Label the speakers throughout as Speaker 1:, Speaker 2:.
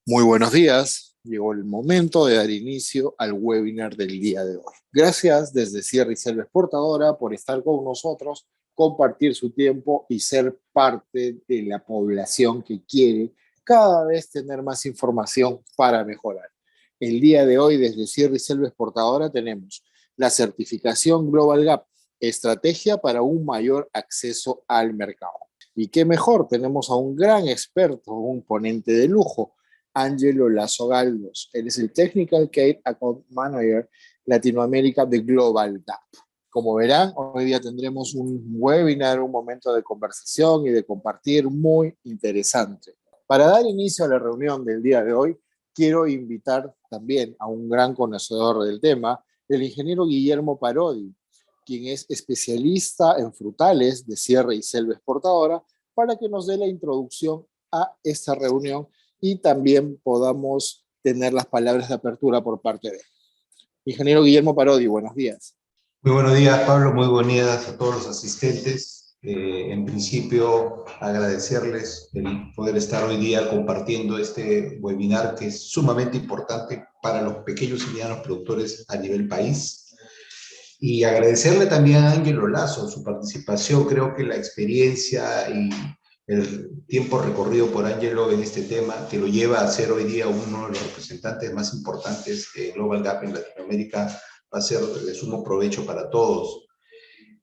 Speaker 1: Muy buenos días. Llegó el momento de dar inicio al webinar del día de hoy. Gracias desde Sierra y Selva Exportadora por estar con nosotros, compartir su tiempo y ser parte de la población que quiere cada vez tener más información para mejorar. El día de hoy desde Sierra y Selva Exportadora tenemos la certificación Global Gap, estrategia para un mayor acceso al mercado. Y qué mejor, tenemos a un gran experto, un ponente de lujo, Ángelo Lazo Galdos. Él es el Technical Key Account Manager Latinoamérica de Global Gap. Como verán, hoy día tendremos un webinar, un momento de conversación y de compartir muy interesante. Para dar inicio a la reunión del día de hoy, quiero invitar también a un gran conocedor del tema, el ingeniero Guillermo Parodi, quien es especialista en frutales de Sierra y Selva Exportadora, para que nos dé la introducción a esta reunión y también podamos tener las palabras de apertura por parte de él. Ingeniero Guillermo Parodi, buenos días.
Speaker 2: Muy buenos días, Pablo. Muy buenos días a todos los asistentes. En principio, agradecerles el poder estar hoy día compartiendo este webinar que es sumamente importante para los pequeños y medianos productores a nivel país. Y agradecerle también a Ángelo Lazo su participación. Creo que la experiencia y el tiempo recorrido por Ángelo en este tema, que lo lleva a ser hoy día uno de los representantes más importantes de Global Gap en Latinoamérica, va a ser de sumo provecho para todos.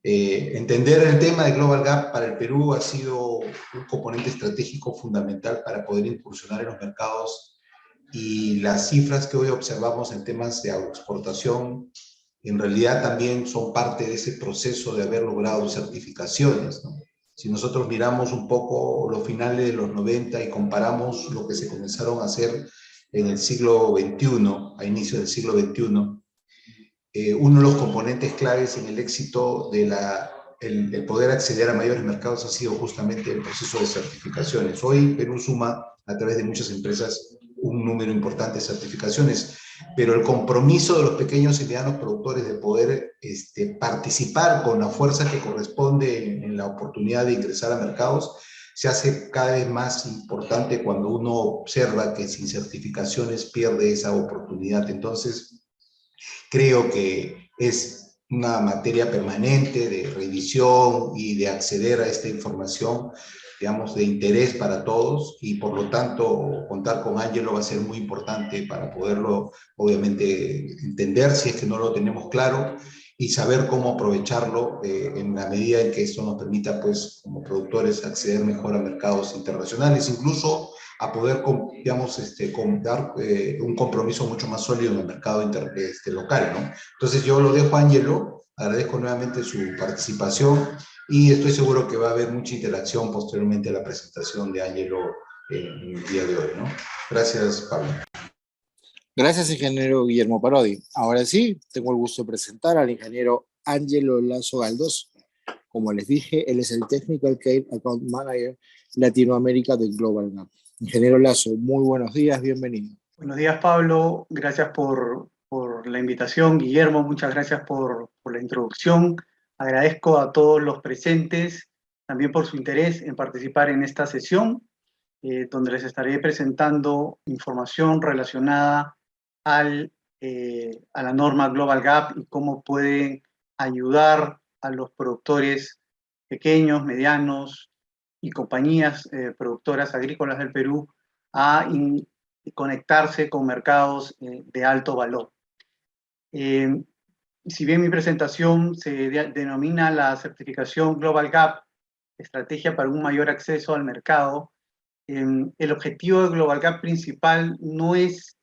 Speaker 2: Entender el tema de Global Gap para el Perú ha sido un componente estratégico fundamental para poder incursionar en los mercados, y las cifras que hoy observamos en temas de agroexportación en realidad también son parte de ese proceso de haber logrado certificaciones, ¿no? Si nosotros miramos un poco los finales de los 90 y comparamos lo que se comenzaron a hacer en el siglo XXI, a inicios del siglo XXI, uno de los componentes claves en el éxito de el poder acceder a mayores mercados ha sido justamente el proceso de certificaciones. Hoy Perú suma a través de muchas empresas un número importante de certificaciones, pero el compromiso de los pequeños y medianos productores de poder participar con la fuerza que corresponde en la oportunidad de ingresar a mercados se hace cada vez más importante cuando uno observa que sin certificaciones pierde esa oportunidad. Entonces, creo que es una materia permanente de revisión y de acceder a esta información, digamos, de interés para todos, y por lo tanto contar con Ángelo va a ser muy importante para poderlo, obviamente, entender si es que no lo tenemos claro y saber cómo aprovecharlo en la medida en que esto nos permita, pues, como productores, acceder mejor a mercados internacionales, incluso a poder, digamos, dar un compromiso mucho más sólido en el mercado local, ¿no? Entonces yo lo dejo a Ángelo, agradezco nuevamente su participación y estoy seguro que va a haber mucha interacción posteriormente a la presentación de Ángelo en el día de hoy, ¿no? Gracias, Pablo.
Speaker 1: Gracias, ingeniero Guillermo Parodi. Ahora sí, tengo el gusto de presentar al ingeniero Ángelo Lazo Galdos. Como les dije, él es el Technical Key Account Manager Latinoamérica de Global Gap. Ingeniero Lazo, muy buenos días, bienvenido.
Speaker 3: Buenos días, Pablo. Gracias por la invitación. Guillermo, muchas gracias por la introducción. Agradezco a todos los presentes también por su interés en participar en esta sesión, donde les estaré presentando información relacionada a la norma Global Gap y cómo pueden ayudar a los productores pequeños, medianos y compañías productoras agrícolas del Perú a conectarse con mercados de alto valor. Si bien mi presentación se denomina la certificación Global Gap, estrategia para un mayor acceso al mercado, el objetivo de Global Gap principal no es,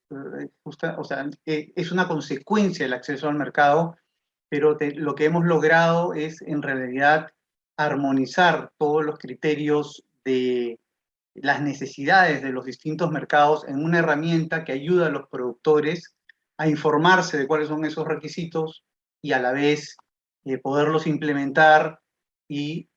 Speaker 3: es una consecuencia del acceso al mercado, pero lo que hemos logrado es en realidad armonizar todos los criterios de las necesidades de los distintos mercados en una herramienta que ayuda a los productores a informarse de cuáles son esos requisitos y a la vez poderlos implementar y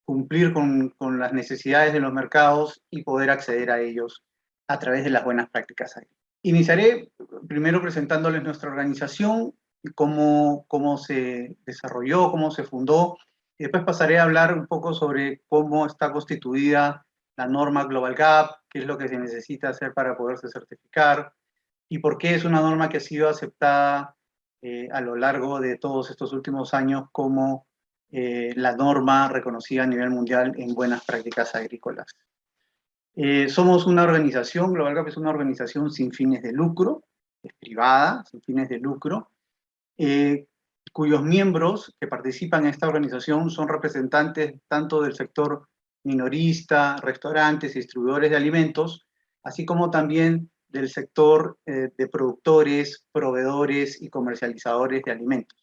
Speaker 3: cumplir con las necesidades de los mercados y poder acceder a ellos a través de las buenas prácticas. Iniciaré primero presentándoles nuestra organización, cómo se desarrolló, cómo se fundó, y después pasaré a hablar un poco sobre cómo está constituida la norma Global Gap, qué es lo que se necesita hacer para poderse certificar y por qué es una norma que ha sido aceptada a lo largo de todos estos últimos años como la norma reconocida a nivel mundial en buenas prácticas agrícolas. Somos una organización, Global Gap es una organización sin fines de lucro, es privada, sin fines de lucro, cuyos miembros que participan en esta organización son representantes tanto del sector minorista, restaurantes, distribuidores de alimentos, así como también del sector de productores, proveedores y comercializadores de alimentos.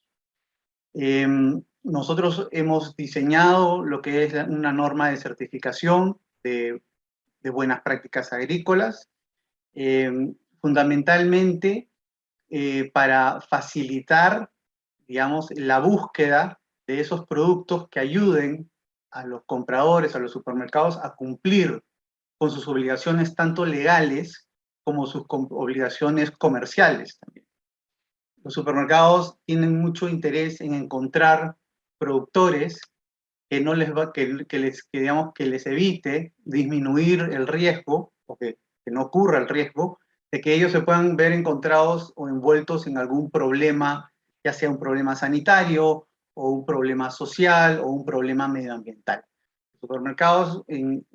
Speaker 3: Nosotros hemos diseñado lo que es una norma de certificación de buenas prácticas agrícolas, fundamentalmente para facilitar, digamos, la búsqueda de esos productos que ayuden a los compradores, a los supermercados, a cumplir con sus obligaciones tanto legales como sus obligaciones comerciales también. Los supermercados tienen mucho interés en encontrar productores que no les va, digamos, que les evite disminuir el riesgo, o que no ocurra el riesgo, de que ellos se puedan ver encontrados o envueltos en algún problema, ya sea un problema sanitario, o un problema social, o un problema medioambiental. Los supermercados en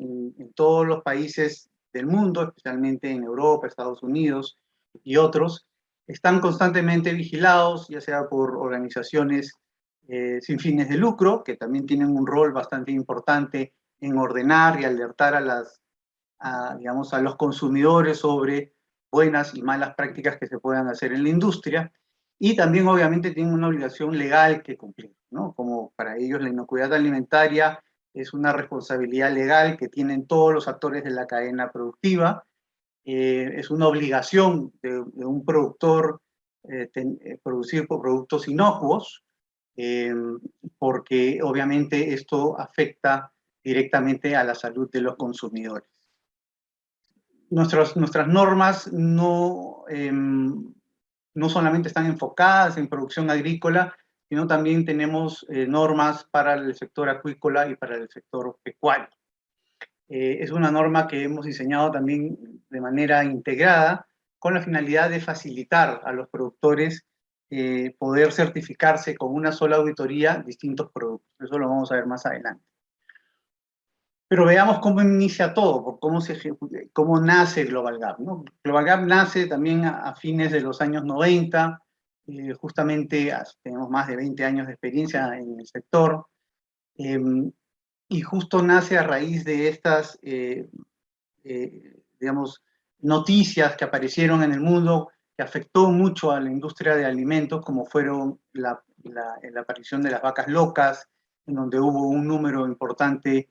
Speaker 3: todos los países del mundo, especialmente en Europa, Estados Unidos y otros, están constantemente vigilados, ya sea por organizaciones sin fines de lucro, que también tienen un rol bastante importante en ordenar y alertar digamos, a los consumidores sobre buenas y malas prácticas que se puedan hacer en la industria, y también obviamente tienen una obligación legal que cumplir, ¿no? Como para ellos la inocuidad alimentaria es una responsabilidad legal que tienen todos los actores de la cadena productiva, es una obligación de un productor producir productos inocuos, porque obviamente esto afecta directamente a la salud de los consumidores. Nuestras normas no solamente están enfocadas en producción agrícola, sino también tenemos normas para el sector acuícola y para el sector pecuario. Es una norma que hemos diseñado también de manera integrada con la finalidad de facilitar a los productores poder certificarse con una sola auditoría distintos productos. Eso lo vamos a ver más adelante. Pero veamos cómo inicia todo, cómo nace Global Gap, ¿no? Global Gap nace también a fines de los años 90, justamente tenemos más de 20 años de experiencia en el sector, y justo nace a raíz de estas, digamos, noticias que aparecieron en el mundo que afectó mucho a la industria de alimentos, como fueron la aparición de las vacas locas, en donde hubo un número importante,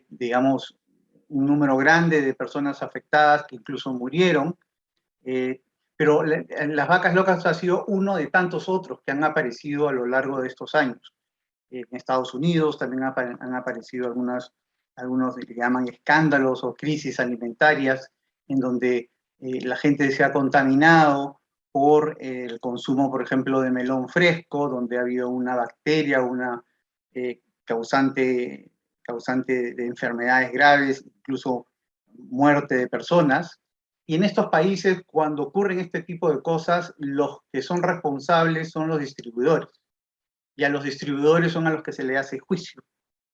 Speaker 3: digamos, un número grande de personas afectadas que incluso murieron, pero las vacas locas ha sido uno de tantos otros que han aparecido a lo largo de estos años. En Estados Unidos también han aparecido algunos que llaman escándalos o crisis alimentarias, en donde la gente se ha contaminado por el consumo, por ejemplo, de melón fresco, donde ha habido una bacteria, una causante de enfermedades graves, incluso muerte de personas. Y en estos países, cuando ocurren este tipo de cosas, los que son responsables son los distribuidores. Y a los distribuidores son a los que se le hace juicio.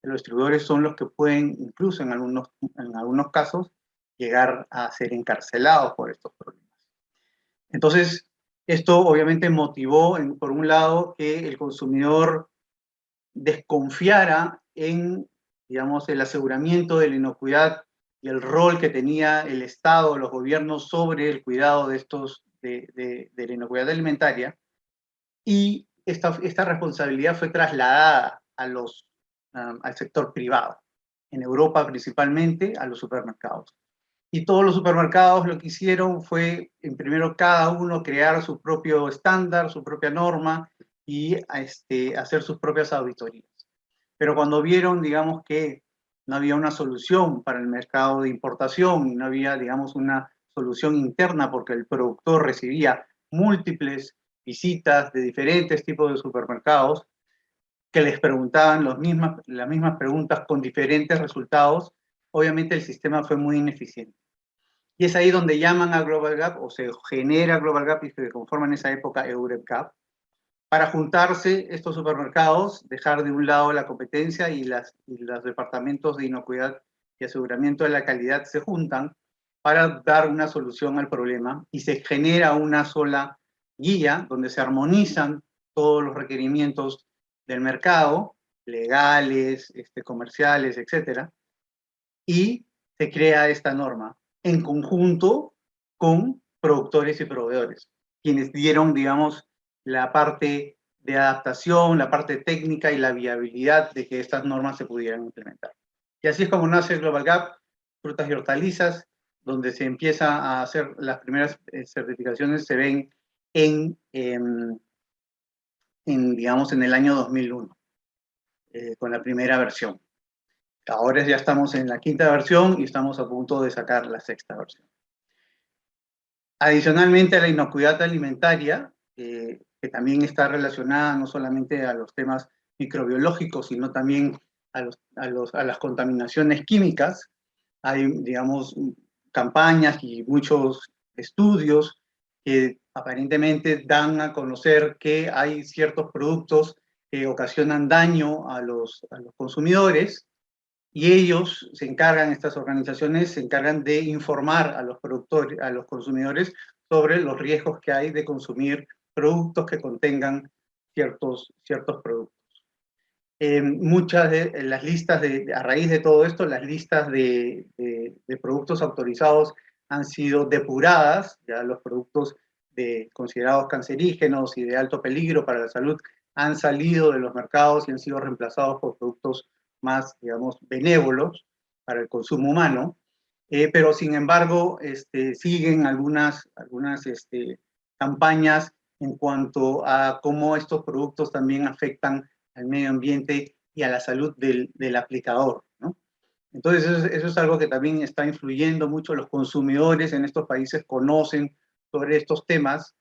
Speaker 3: Los distribuidores son los que pueden, incluso en algunos casos, llegar a ser encarcelados por estos problemas. Entonces, esto obviamente motivó, por un lado, que el consumidor desconfiara en, digamos, el aseguramiento de la inocuidad y el rol que tenía el Estado, los gobiernos sobre el cuidado de la inocuidad alimentaria, y esta responsabilidad fue trasladada al sector privado, en Europa principalmente a los supermercados. Y todos los supermercados lo que hicieron fue, primero cada uno crear su propio estándar, su propia norma y hacer sus propias auditorías. Pero cuando vieron, digamos, que no había una solución para el mercado de importación y no había, digamos, una solución interna porque el productor recibía múltiples visitas de diferentes tipos de supermercados que les preguntaban las mismas preguntas con diferentes resultados, obviamente el sistema fue muy ineficiente. Y es ahí donde llaman a Global Gap, o se genera Global Gap y se conforma en esa época EUREP-Gap, para juntarse estos supermercados, dejar de un lado la competencia y los departamentos de inocuidad y aseguramiento de la calidad se juntan para dar una solución al problema y se genera una sola guía donde se armonizan todos los requerimientos del mercado, legales, comerciales, etcétera, y se crea esta norma en conjunto con productores y proveedores, quienes dieron, digamos, la parte de adaptación, la parte técnica y la viabilidad de que estas normas se pudieran implementar. Y así es como nace el Global Gap, frutas y hortalizas, donde se empieza a hacer las primeras certificaciones, se ven digamos, en el año 2001, con la primera versión. Ahora ya estamos en la quinta versión y estamos a punto de sacar la sexta versión. Adicionalmente a la inocuidad alimentaria, que también está relacionada no solamente a los temas microbiológicos, sino también a las contaminaciones químicas, hay, digamos, campañas y muchos estudios que aparentemente dan a conocer que hay ciertos productos que ocasionan daño a los consumidores, y ellos se encargan, estas organizaciones se encargan de informar a los productores, a los consumidores sobre los riesgos que hay de consumir productos que contengan ciertos productos. Muchas de las listas, a raíz de todo esto, las listas de productos autorizados han sido depuradas, ya los productos considerados cancerígenos y de alto peligro para la salud han salido de los mercados y han sido reemplazados por productos más, digamos, benévolos para el consumo humano, pero sin embargo siguen algunas campañas en cuanto a cómo estos productos también afectan al medio ambiente y a la salud del aplicador, ¿no? Entonces eso es algo que también está influyendo mucho. Los consumidores en estos países conocen sobre estos temas.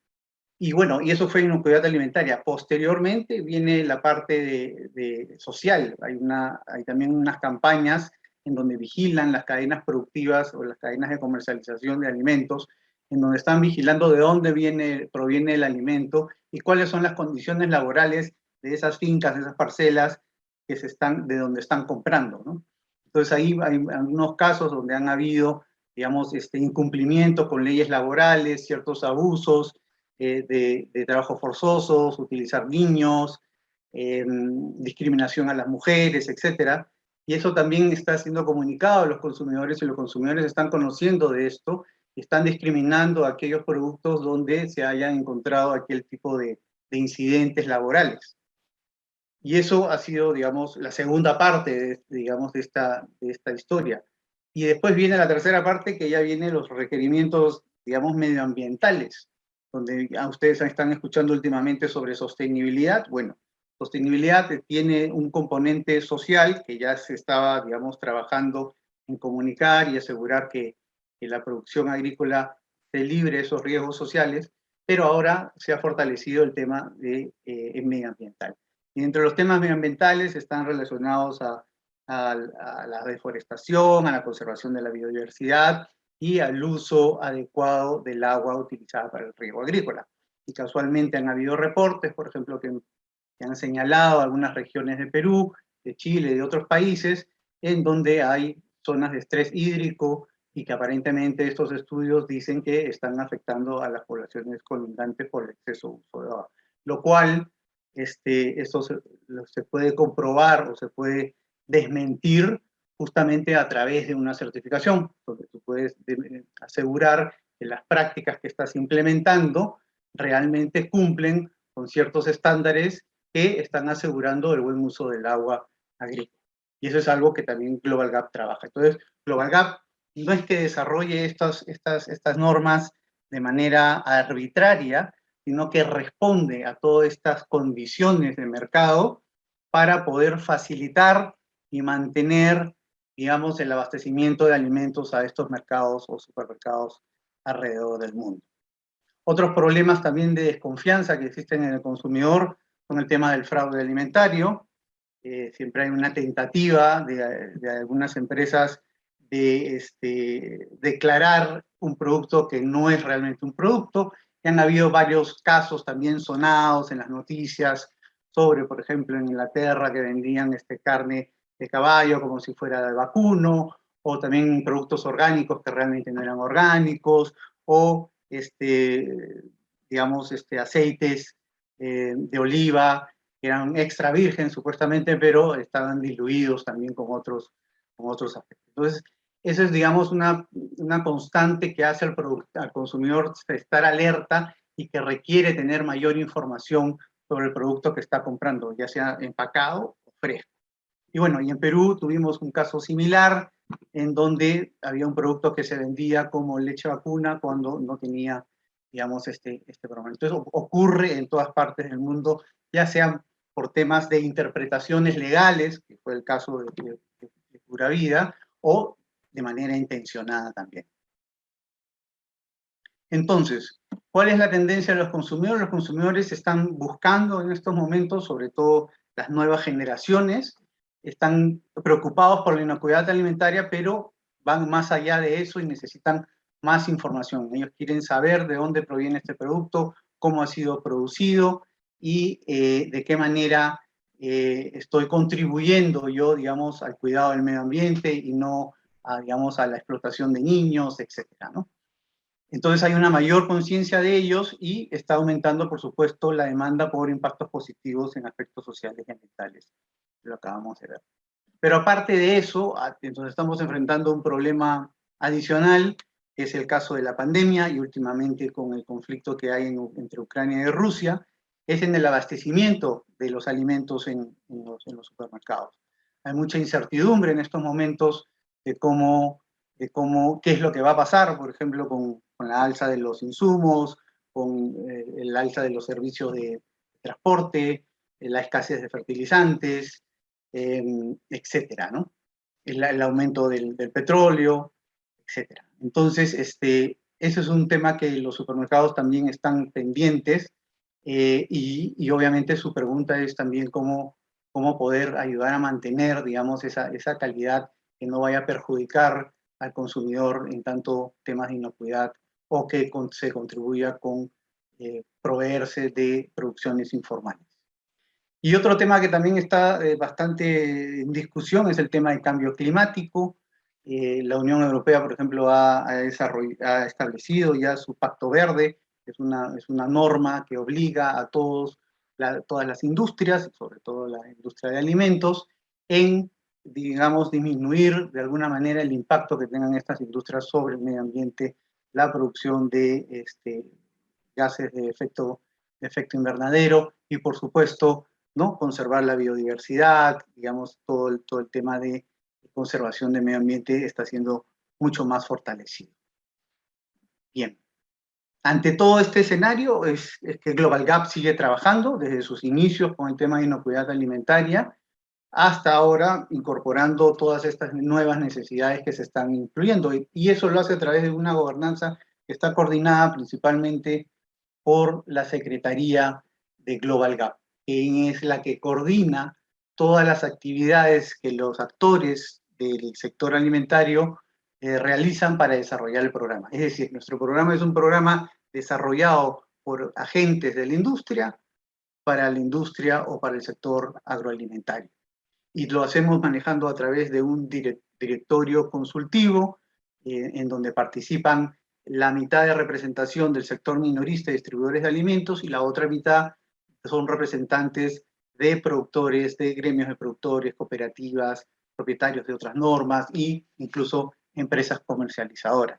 Speaker 3: Y bueno, y eso fue inocuidad alimentaria. Posteriormente viene la parte social. Hay también unas campañas en donde vigilan las cadenas productivas o las cadenas de comercialización de alimentos, en donde están vigilando de dónde proviene el alimento y cuáles son las condiciones laborales de esas fincas, de esas parcelas de donde están comprando, ¿no? Entonces ahí hay algunos casos donde han habido, digamos, incumplimientos con leyes laborales, ciertos abusos, de trabajos forzosos, utilizar niños, discriminación a las mujeres, etcétera. Y eso también está siendo comunicado a los consumidores y los consumidores están conociendo de esto y están discriminando aquellos productos donde se hayan encontrado aquel tipo de incidentes laborales. Y eso ha sido, digamos, la segunda parte, digamos, de esta historia. Y después viene la tercera parte, que ya vienen los requerimientos, digamos, medioambientales, donde ustedes están escuchando últimamente sobre sostenibilidad. Bueno, sostenibilidad tiene un componente social que ya se estaba, digamos, trabajando en comunicar y asegurar que la producción agrícola se libre de esos riesgos sociales, pero ahora se ha fortalecido el tema medioambiental. Y entre los temas medioambientales están relacionados a la deforestación, a la conservación de la biodiversidad y al uso adecuado del agua utilizada para el riego agrícola. Y casualmente han habido reportes, por ejemplo, que han señalado algunas regiones de Perú, de Chile y de otros países, en donde hay zonas de estrés hídrico y que aparentemente estos estudios dicen que están afectando a las poblaciones colindantes por el exceso de uso de agua. Lo cual esto se puede comprobar o se puede desmentir justamente a través de una certificación, donde tú puedes asegurar que las prácticas que estás implementando realmente cumplen con ciertos estándares que están asegurando el buen uso del agua agrícola. Y eso es algo que también Global Gap trabaja. Entonces, Global Gap no es que desarrolle estas normas de manera arbitraria, sino que responde a todas estas condiciones de mercado para poder facilitar y mantener, digamos, el abastecimiento de alimentos a estos mercados o supermercados alrededor del mundo. Otros problemas también de desconfianza que existen en el consumidor son el tema del fraude alimentario. Siempre hay una tentativa de algunas empresas declarar un producto que no es realmente un producto. Y han habido varios casos también sonados en las noticias sobre, por ejemplo, en Inglaterra, que vendían carne de caballo como si fuera de vacuno, o también productos orgánicos que realmente no eran orgánicos, o digamos, aceites de oliva que eran extra virgen supuestamente, pero estaban diluidos también con otros aspectos. Entonces, eso es, digamos, una constante que hace al consumidor estar alerta y que requiere tener mayor información sobre el producto que está comprando, ya sea empacado o fresco. Y bueno, y en Perú tuvimos un caso similar en donde había un producto que se vendía como leche vacuna cuando no tenía, digamos, este problema. Entonces ocurre en todas partes del mundo, ya sean por temas de interpretaciones legales, que fue el caso de Pura Vida, o de manera intencionada también. Entonces, ¿cuál es la tendencia de los consumidores? Los consumidores están buscando en estos momentos, sobre todo las nuevas generaciones, están preocupados por la inocuidad alimentaria, pero van más allá de eso y necesitan más información. Ellos quieren saber de dónde proviene este producto, cómo ha sido producido y de qué manera estoy contribuyendo yo, digamos, al cuidado del medio ambiente y no, digamos, a la explotación de niños, etcétera, ¿no? Entonces hay una mayor conciencia de ellos y está aumentando, por supuesto, la demanda por impactos positivos en aspectos sociales y ambientales. Lo acabamos de ver. Pero aparte de eso, entonces estamos enfrentando un problema adicional, que es el caso de la pandemia y últimamente con el conflicto que hay entre Ucrania y Rusia, es en el abastecimiento de los alimentos en los supermercados. Hay mucha incertidumbre en estos momentos de qué es lo que va a pasar, por ejemplo, con la alza de los insumos, con el alza de los servicios de transporte, la escasez de fertilizantes, etcétera, ¿no? El aumento del petróleo, etcétera. Entonces, ese es un tema que los supermercados también están pendientes y obviamente su pregunta es también cómo poder ayudar a mantener, digamos, esa calidad que no vaya a perjudicar al consumidor en tanto temas de inocuidad o que se contribuya con proveerse de producciones informales. Y otro tema que también está bastante en discusión es el tema del cambio climático. La Unión Europea, por ejemplo, ha establecido ya su Pacto Verde, es una norma que obliga a todas las industrias, sobre todo la industria de alimentos, en, digamos, disminuir de alguna manera el impacto que tengan estas industrias sobre el medio ambiente, la producción de gases de efecto invernadero y, por supuesto, ¿no? Conservar la biodiversidad, digamos, todo el tema de conservación del medio ambiente está siendo mucho más fortalecido. Bien. Ante todo este escenario es que Global Gap sigue trabajando desde sus inicios con el tema de inocuidad alimentaria hasta ahora incorporando todas estas nuevas necesidades que se están incluyendo y eso lo hace a través de una gobernanza que está coordinada principalmente por la Secretaría de Global Gap, que es la que coordina todas las actividades que los actores del sector alimentario realizan para desarrollar el programa. Es decir, nuestro programa es un programa desarrollado por agentes de la industria, para la industria o para el sector agroalimentario. Y lo hacemos manejando a través de un directorio consultivo en donde participan la mitad de representación del sector minorista y distribuidores de alimentos y la otra mitad son representantes de productores, de gremios de productores, cooperativas, propietarios de otras normas e incluso empresas comercializadoras.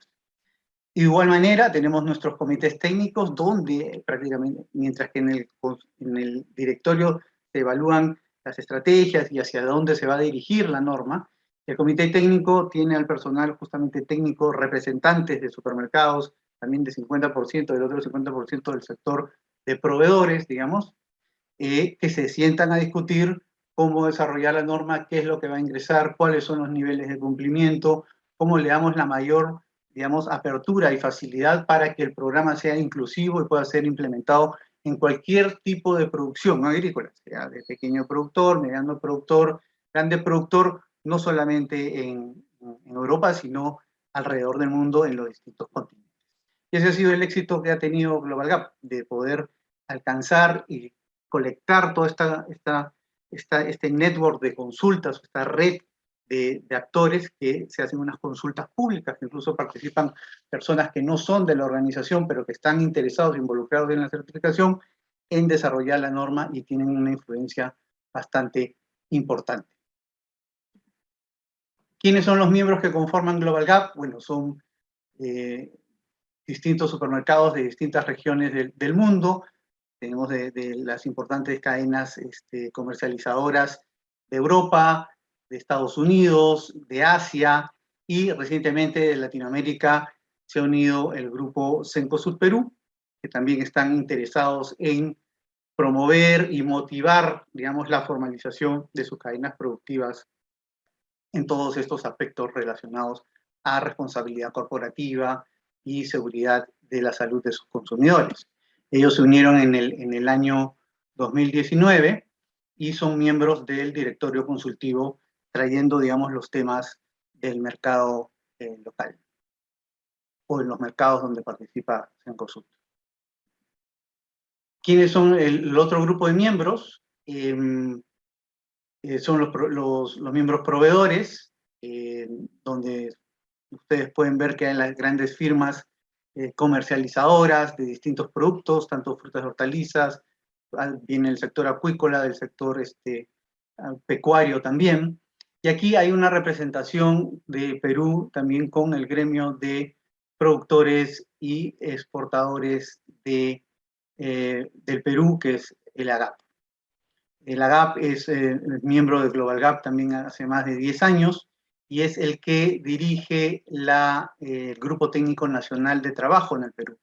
Speaker 3: De igual manera, tenemos nuestros comités técnicos donde prácticamente, mientras que en el directorio se evalúan las estrategias y hacia dónde se va a dirigir la norma, el comité técnico tiene al personal justamente técnico, representantes de supermercados, también de 50%, del otro 50% del sector de proveedores, digamos, que se sientan a discutir cómo desarrollar la norma, qué es lo que va a ingresar, cuáles son los niveles de cumplimiento, cómo le damos la mayor, digamos, apertura y facilidad para que el programa sea inclusivo y pueda ser implementado en cualquier tipo de producción agrícola, sea de pequeño productor, mediano productor, grande productor, no solamente en en Europa, sino alrededor del mundo en los distintos continentes. Y ese ha sido el éxito que ha tenido Global Gap, de poder alcanzar y colectar todo este network de consultas, esta red de actores que se hacen unas consultas públicas, que incluso participan personas que no son de la organización, pero que están interesados, involucrados en la certificación, en desarrollar la norma y tienen una influencia bastante importante. ¿Quiénes son los miembros que conforman Global Gap? Bueno, son distintos supermercados de distintas regiones del mundo. Tenemos de las importantes cadenas comercializadoras de Europa, de Estados Unidos, de Asia, y recientemente de Latinoamérica se ha unido el grupo Cencosud Perú, que también están interesados en promover y motivar, digamos, la formalización de sus cadenas productivas en todos estos aspectos relacionados a responsabilidad corporativa y seguridad de la salud de sus consumidores. Ellos se unieron en el año 2019 y son miembros del directorio consultivo, trayendo, digamos, los temas del mercado local o en los mercados donde participa Cencosud. ¿Quiénes son el otro grupo de miembros? Son los miembros proveedores, donde ustedes pueden ver que hay las grandes firmas comercializadoras de distintos productos, tanto frutas y hortalizas, viene el sector acuícola, del sector pecuario también. Y aquí hay una representación de Perú también con el gremio de productores y exportadores del Perú, que es el AGAP. El AGAP es miembro de Global Gap también hace más de 10 años y es el que dirige el Grupo Técnico Nacional de Trabajo en el Perú.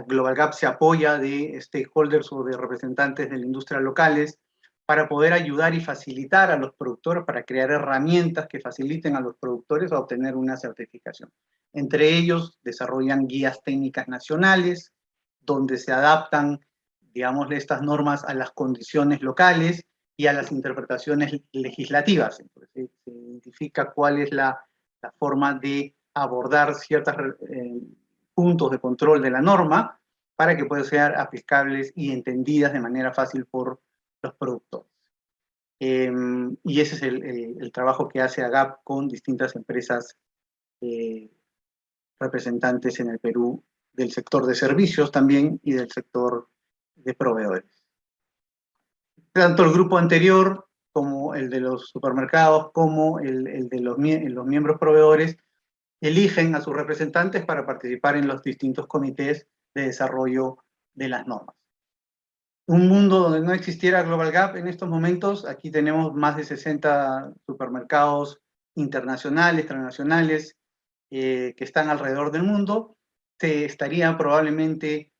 Speaker 3: Global Gap se apoya de stakeholders o de representantes de la industria locales para poder ayudar y facilitar a los productores, para crear herramientas que faciliten a los productores a obtener una certificación. Entre ellos, desarrollan guías técnicas nacionales, donde se adaptan, digamos, estas normas a las condiciones locales y a las interpretaciones legislativas. Entonces, se identifica cuál es la forma de abordar ciertos puntos de control de la norma para que puedan ser aplicables y entendidas de manera fácil por los productores. Y ese es el trabajo que hace AGAP con distintas empresas representantes en el Perú, del sector de servicios también y del sector de proveedores. Tanto el grupo anterior como el de los supermercados, como el de los miembros proveedores, eligen a sus representantes para participar en los distintos comités de desarrollo de las normas. Un mundo donde no existiera Global Gap en estos momentos, aquí tenemos más de 60 supermercados internacionales, transnacionales, que están alrededor del mundo. Se estarían probablemente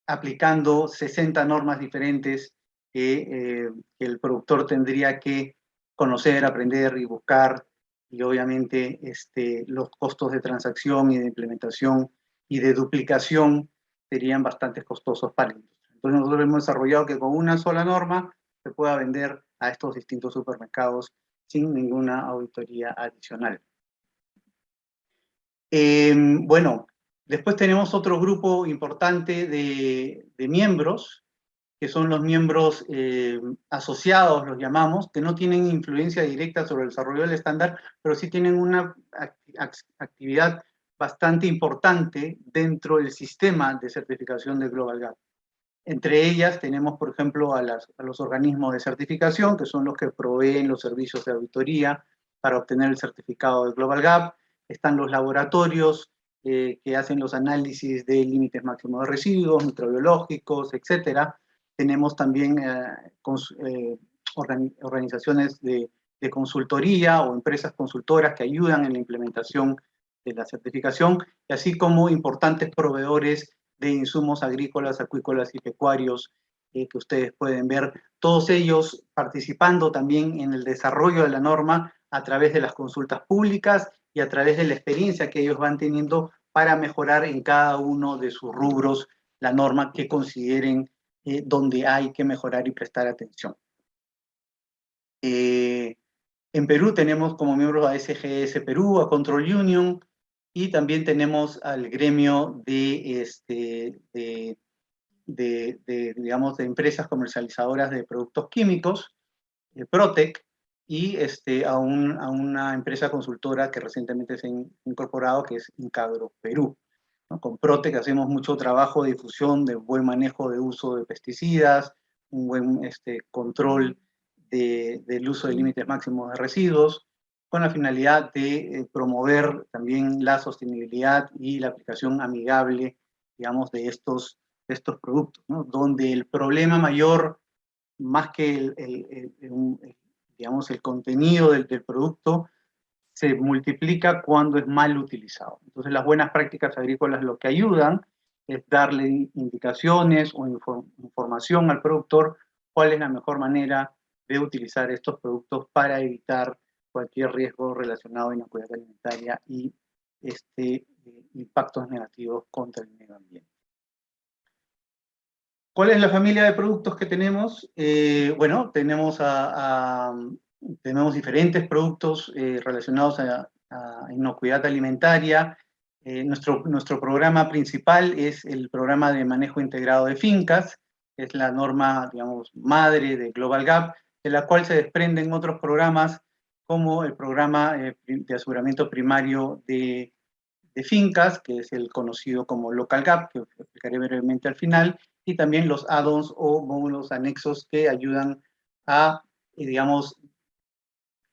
Speaker 3: aplicando 60 normas diferentes que el productor tendría que conocer, aprender y buscar, y obviamente los costos de transacción y de implementación y de duplicación serían bastante costosos para la industria. Entonces nosotros hemos desarrollado que con una sola norma se pueda vender a estos distintos supermercados sin ninguna auditoría adicional. Bueno, después tenemos otro grupo importante de miembros, que son los miembros asociados, los llamamos, que no tienen influencia directa sobre el desarrollo del estándar, pero sí tienen una actividad bastante importante dentro del sistema de certificación de Global Gap. Entre ellas tenemos, por ejemplo, a los organismos de certificación, que son los que proveen los servicios de auditoría para obtener el certificado de Global Gap. Están los laboratorios que hacen los análisis de límites máximos de residuos, microbiológicos, etc. Tenemos también organizaciones de consultoría o empresas consultoras que ayudan en la implementación de la certificación, y así como importantes proveedores de insumos agrícolas, acuícolas y pecuarios que ustedes pueden ver, todos ellos participando también en el desarrollo de la norma a través de las consultas públicas y a través de la experiencia que ellos van teniendo para mejorar en cada uno de sus rubros la norma que consideren donde hay que mejorar y prestar atención. En Perú tenemos como miembros a SGS Perú, a Control Union, y también tenemos al gremio digamos, de empresas comercializadoras de productos químicos, Protec, y a una empresa consultora que recientemente se ha incorporado, que es Incagro Perú, ¿no? Con Protec hacemos mucho trabajo de difusión, de buen manejo de uso de pesticidas, un buen control del uso de límites máximos de residuos, con la finalidad de promover también la sostenibilidad y la aplicación amigable, digamos, de estos productos, ¿no? Donde el problema mayor, más que digamos, el contenido del producto, se multiplica cuando es mal utilizado. Entonces, las buenas prácticas agrícolas lo que ayudan es darle indicaciones o información al productor cuál es la mejor manera de utilizar estos productos para evitar cualquier riesgo relacionado a inocuidad alimentaria y impactos negativos contra el medio ambiente. ¿Cuál es la familia de productos que tenemos? Bueno, tenemos diferentes productos relacionados a inocuidad alimentaria. Nuestro programa principal es el programa de manejo integrado de fincas, es la norma, digamos, madre de Global Gap, de la cual se desprenden otros programas como el programa de aseguramiento primario de fincas, que es el conocido como Local Gap, que explicaré brevemente al final, y también los add-ons o módulos anexos que ayudan a, digamos,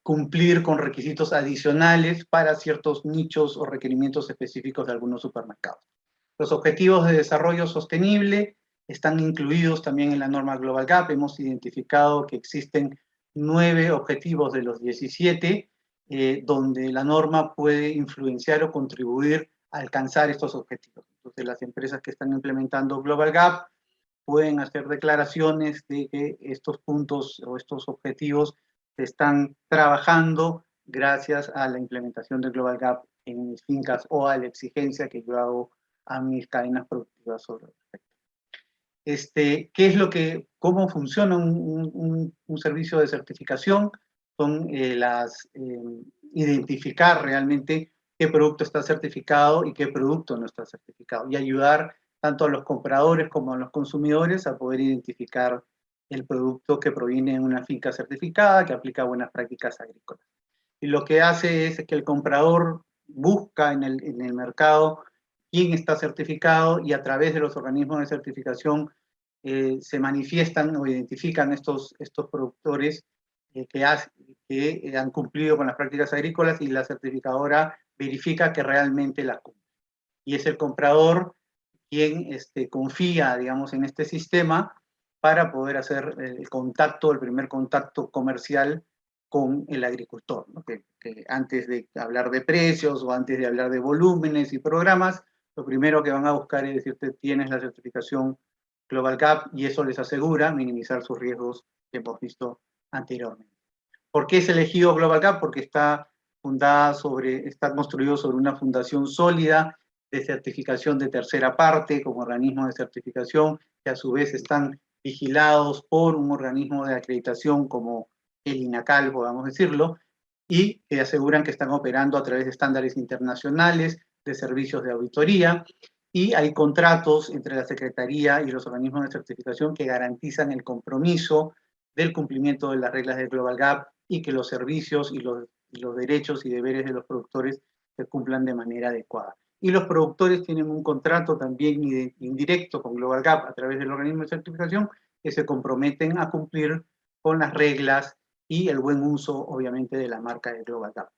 Speaker 3: cumplir con requisitos adicionales para ciertos nichos o requerimientos específicos de algunos supermercados. Los objetivos de desarrollo sostenible están incluidos también en la norma Global Gap. Hemos identificado que existen 9 objetivos de los 17, donde la norma puede influenciar o contribuir a alcanzar estos objetivos. Entonces, las empresas que están implementando Global Gap pueden hacer declaraciones de que estos puntos o estos objetivos se están trabajando gracias a la implementación de Global Gap en mis fincas o a la exigencia que yo hago a mis cadenas productivas sobre el respecto. ¿Qué es cómo funciona un servicio de certificación? Son identificar realmente qué producto está certificado y qué producto no está certificado, y ayudar tanto a los compradores como a los consumidores a poder identificar el producto que proviene de una finca certificada, que aplica buenas prácticas agrícolas. Y lo que hace es que el comprador busca en el mercado quién está certificado, y a través de los organismos de certificación se manifiestan o identifican estos productores que han cumplido con las prácticas agrícolas, y la certificadora verifica que realmente las cumplen. Y es el comprador quien confía, digamos, en este sistema para poder hacer el primer contacto comercial con el agricultor, ¿no? Que antes de hablar de precios o antes de hablar de volúmenes y programas, lo primero que van a buscar es decirte: tienes la certificación Global Gap, y eso les asegura minimizar sus riesgos que hemos visto anteriormente. ¿Por qué es elegido Global Gap? Porque está construido sobre una fundación sólida de certificación de tercera parte, como organismo de certificación, que a su vez están vigilados por un organismo de acreditación como el INACAL, podamos decirlo, y que aseguran que están operando a través de estándares internacionales de servicios de auditoría, y hay contratos entre la Secretaría y los organismos de certificación que garantizan el compromiso del cumplimiento de las reglas del Global Gap, y que los servicios y los derechos y deberes de los productores se cumplan de manera adecuada. Y los productores tienen un contrato también indirecto con Global Gap a través del organismo de certificación, que se comprometen a cumplir con las reglas y el buen uso, obviamente, de la marca de Global Gap.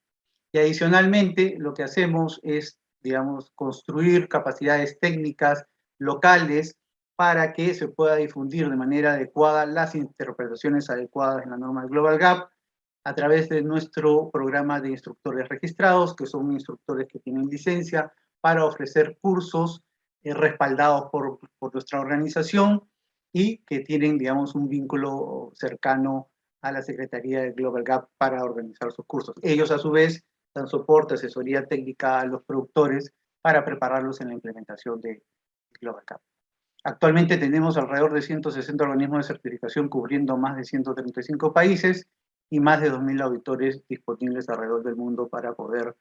Speaker 3: Y adicionalmente, lo que hacemos es, digamos, construir capacidades técnicas locales para que se pueda difundir de manera adecuada las interpretaciones adecuadas en la norma de Global Gap, a través de nuestro programa de instructores registrados, que son instructores que tienen licencia para ofrecer cursos respaldados por nuestra organización, y que tienen, digamos, un vínculo cercano a la Secretaría de Global Gap para organizar sus cursos. Ellos, a su vez, dan soporte, asesoría técnica a los productores para prepararlos en la implementación de Global Gap. Actualmente tenemos alrededor de 160 organismos de certificación cubriendo más de 135 países, y más de 2.000 auditores disponibles alrededor del mundo para poder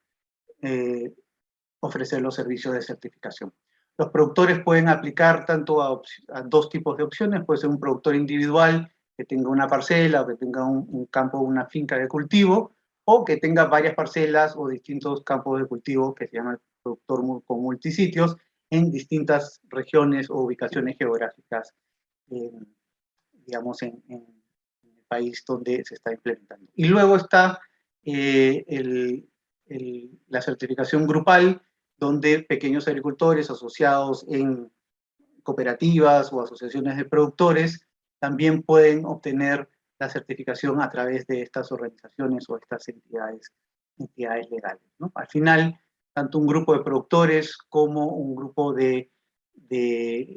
Speaker 3: ofrecer los servicios de certificación. Los productores pueden aplicar tanto a dos tipos de opciones. Puede ser un productor individual que tenga una parcela o que tenga un campo, una finca de cultivo, o que tenga varias parcelas o distintos campos de cultivo, que se llama el productor con multisitios, en distintas regiones o ubicaciones geográficas, digamos, en el país donde se está implementando. Y luego está la certificación grupal, donde pequeños agricultores asociados en cooperativas o asociaciones de productores también pueden obtener la certificación a través de estas organizaciones o estas entidades legales, ¿no? Al final, tanto un grupo de productores como un grupo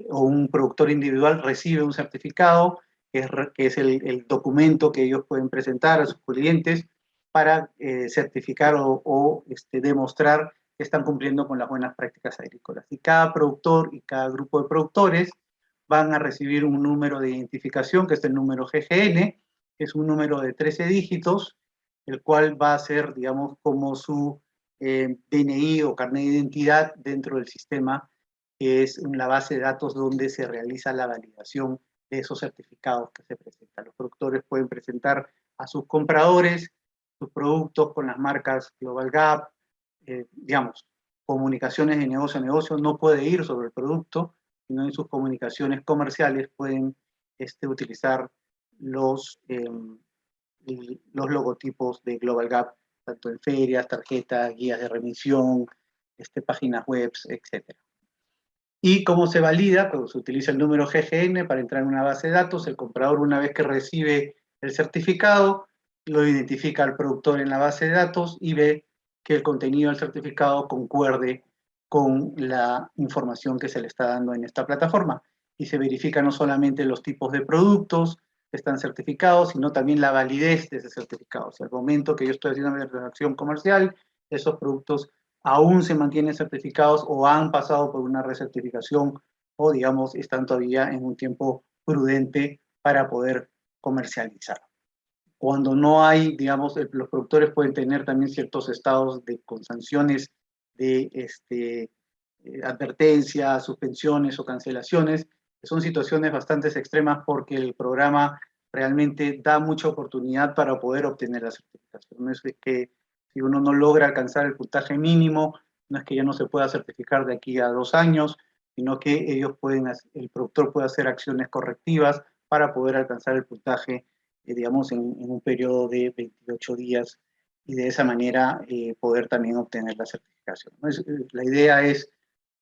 Speaker 3: o un productor individual recibe un certificado, que es el documento que ellos pueden presentar a sus clientes para certificar o demostrar que están cumpliendo con las buenas prácticas agrícolas. Y cada productor y cada grupo de productores van a recibir un número de identificación, que es el número GGN, que es un número de 13 dígitos, el cual va a ser, digamos, como su DNI o carnet de identidad dentro del sistema, que es la base de datos donde se realiza la validación de esos certificados que se presentan. Los productores pueden presentar a sus compradores sus productos con las marcas Global Gap, digamos, comunicaciones de negocio a negocio, no puede ir sobre el producto, sino en sus comunicaciones comerciales pueden utilizar los logotipos de Global Gap, tanto en ferias, tarjetas, guías de remisión, páginas web, etc. ¿Y cómo se valida? Pues se utiliza el número GGN para entrar en una base de datos. El comprador, una vez que recibe el certificado, lo identifica al productor en la base de datos y ve que el contenido del certificado concuerde con la información que se le está dando en esta plataforma. Y se verifica no solamente los tipos de productos que están certificados, sino también la validez de ese certificado. O sea, al momento que yo estoy haciendo mi transacción comercial, esos productos aún se mantienen certificados o han pasado por una recertificación o, digamos, están todavía en un tiempo prudente para poder comercializar. Cuando no hay, digamos, los productores pueden tener también ciertos estados con sanciones de advertencias, suspensiones o cancelaciones, que son situaciones bastante extremas porque el programa realmente da mucha oportunidad para poder obtener la certificación. No es que si uno no logra alcanzar el puntaje mínimo, no es que ya no se pueda certificar de aquí a 2 años, sino que el productor puede hacer acciones correctivas para poder alcanzar el puntaje, digamos, en un periodo de 28 días y de esa manera poder también obtener la certificación. La idea es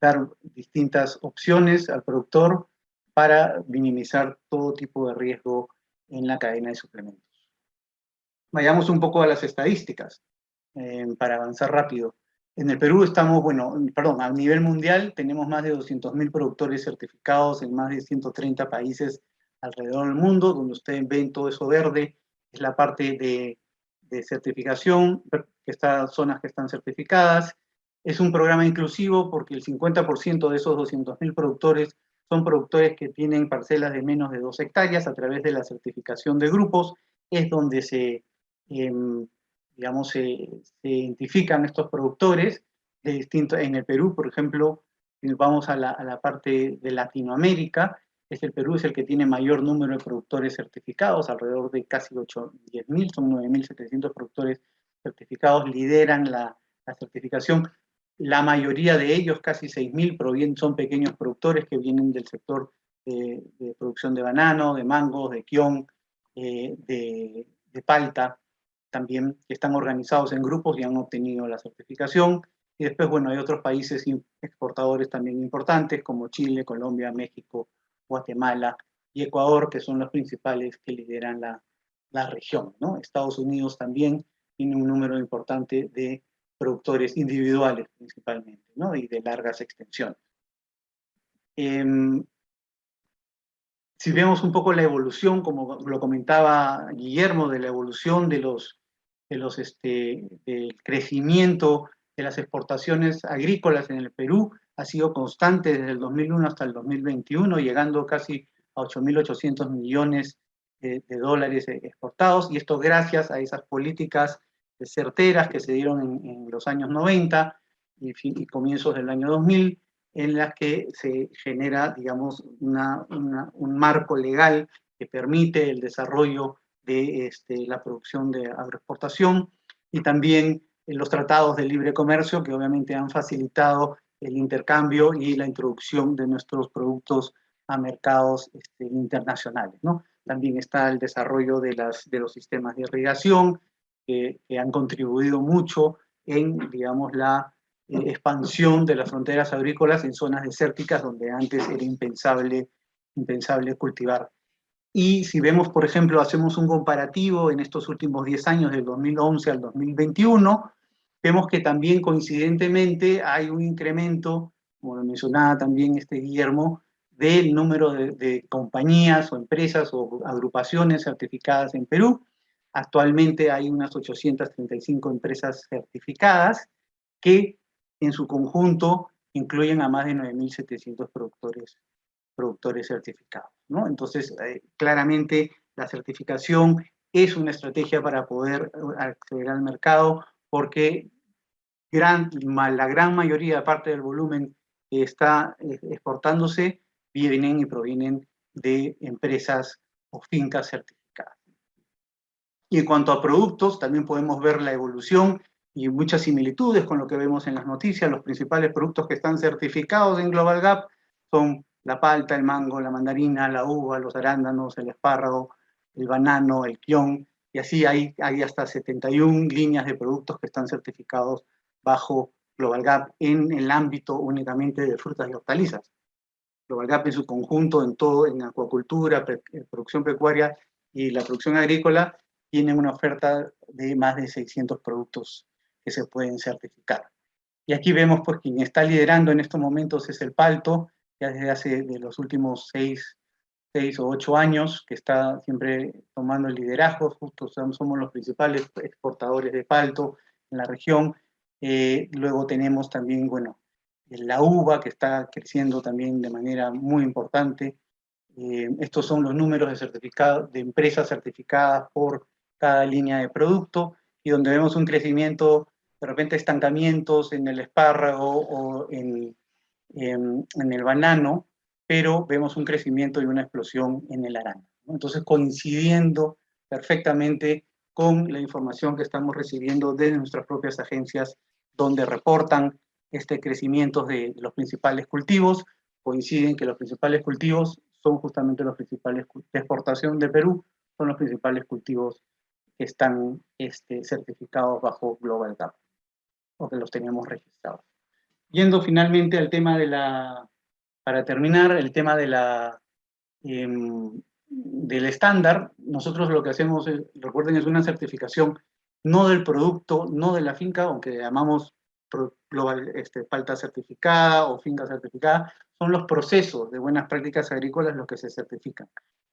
Speaker 3: dar distintas opciones al productor para minimizar todo tipo de riesgo en la cadena de suplementos. Vayamos un poco a las estadísticas para avanzar rápido. En el Perú estamos, a nivel mundial tenemos más de 200.000 productores certificados en más de 130 países alrededor del mundo. Donde ustedes ven todo eso verde es la parte de certificación, que están zonas que están certificadas. Es un programa inclusivo porque el 50% de esos 200.000 productores son productores que tienen parcelas de menos de 2 hectáreas. A través de la certificación de grupos es donde digamos, se identifican estos productores de distintos. En el Perú, por ejemplo, si vamos a la parte de Latinoamérica, el Perú es el que tiene mayor número de productores certificados, alrededor de casi 10.000, son 9.700 productores certificados, lideran la certificación. La mayoría de ellos, casi 6.000, son pequeños productores que vienen del sector de producción de banano, de mangos, de quión, de palta, también, que están organizados en grupos y han obtenido la certificación. Y después, hay otros países exportadores también importantes, como Chile, Colombia, México, Guatemala y Ecuador, que son los principales que lideran la región, ¿no? Estados Unidos también tiene un número importante de productores individuales, principalmente, ¿no? Y de largas extensiones. Si vemos un poco la evolución, como lo comentaba Guillermo, de la evolución del crecimiento de las exportaciones agrícolas en el Perú, ha sido constante desde el 2001 hasta el 2021, llegando casi a 8.800 millones de dólares exportados, y esto gracias a esas políticas certeras que se dieron en los años 90 y comienzos del año 2000, en las que se genera, digamos, un marco legal que permite el desarrollo de la producción de agroexportación, y también los tratados de libre comercio, que obviamente han facilitado el intercambio y la introducción de nuestros productos a mercados internacionales, ¿no? También está el desarrollo de los sistemas de irrigación, que han contribuido mucho en, digamos, la expansión de las fronteras agrícolas en zonas desérticas donde antes era impensable cultivar. Y si vemos, por ejemplo, hacemos un comparativo en estos últimos 10 años, del 2011 al 2021, vemos que también coincidentemente hay un incremento, como lo mencionaba también Guillermo, del número de compañías o empresas o agrupaciones certificadas en Perú. Actualmente hay unas 835 empresas certificadas que en su conjunto incluyen a más de 9.700 productores certificados, ¿no? Entonces, claramente la certificación es una estrategia para poder acceder al mercado, porque la gran mayoría, parte del volumen que está exportándose, vienen y provienen de empresas o fincas certificadas. Y en cuanto a productos, también podemos ver la evolución y muchas similitudes con lo que vemos en las noticias. Los principales productos que están certificados en Global Gap son la palta, el mango, la mandarina, la uva, los arándanos, el espárrago, el banano, el quión, y así hay hasta 71 líneas de productos que están certificados bajo Global Gap en el ámbito únicamente de frutas y hortalizas. Global Gap en su conjunto, en acuacultura, producción pecuaria y la producción agrícola, tienen una oferta de más de 600 productos que se pueden certificar. Y aquí vemos, pues, quien está liderando en estos momentos es el palto, ya desde hace de los últimos 6 o 8 años, que está siempre tomando el liderazgo. Justo somos los principales exportadores de palto en la región. Luego tenemos también, bueno, la uva, que está creciendo también de manera muy importante. Estos son los números de empresas certificadas por cada línea de producto, y donde vemos un crecimiento, de repente estancamientos en el espárrago o en el banano, pero vemos un crecimiento y una explosión en el arándano, ¿no? Entonces, coincidiendo perfectamente con la información que estamos recibiendo de nuestras propias agencias, donde reportan este crecimiento de los principales cultivos, coinciden que los principales cultivos son justamente los principales de exportación de Perú, son los principales cultivos que están certificados bajo Global Gap, o que los tenemos registrados. Yendo finalmente al tema para terminar, el tema del estándar, nosotros lo que hacemos, recuerden, es una certificación no del producto, no de la finca, aunque llamamos palta certificada o finca certificada, son los procesos de buenas prácticas agrícolas los que se certifican.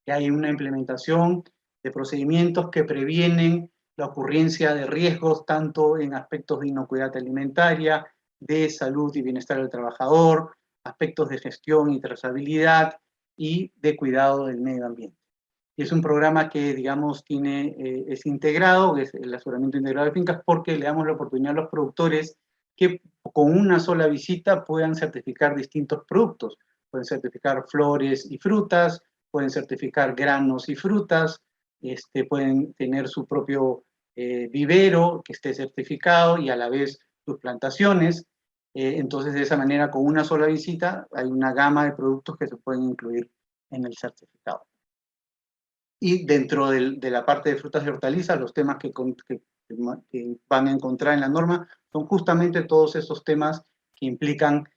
Speaker 3: Que hay una implementación de procedimientos que previenen la ocurrencia de riesgos tanto en aspectos de inocuidad alimentaria, de salud y bienestar del trabajador, aspectos de gestión y trazabilidad y de cuidado del medio ambiente. Y es un programa que, digamos, es integrado, es el aseguramiento integrado de fincas, porque le damos la oportunidad a los productores que con una sola visita puedan certificar distintos productos. Pueden certificar flores y frutas, pueden certificar granos y frutas, pueden tener su propio vivero que esté certificado y a la vez sus plantaciones. Entonces, de esa manera, con una sola visita, hay una gama de productos que se pueden incluir en el certificado. Y dentro de la parte de frutas y hortalizas, los temas que van a encontrar en la norma son justamente todos esos temas que implican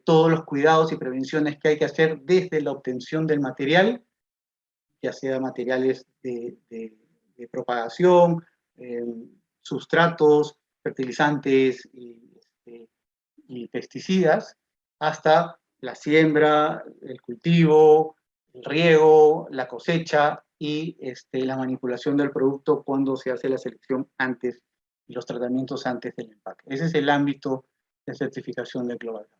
Speaker 3: todos los cuidados y prevenciones que hay que hacer desde la obtención del material, ya sea materiales de propagación, sustratos, fertilizantes y pesticidas, hasta la siembra, el cultivo, el riego, la cosecha y la manipulación del producto cuando se hace la selección antes y los tratamientos antes del empaque. Ese es el ámbito de certificación de Global Gap.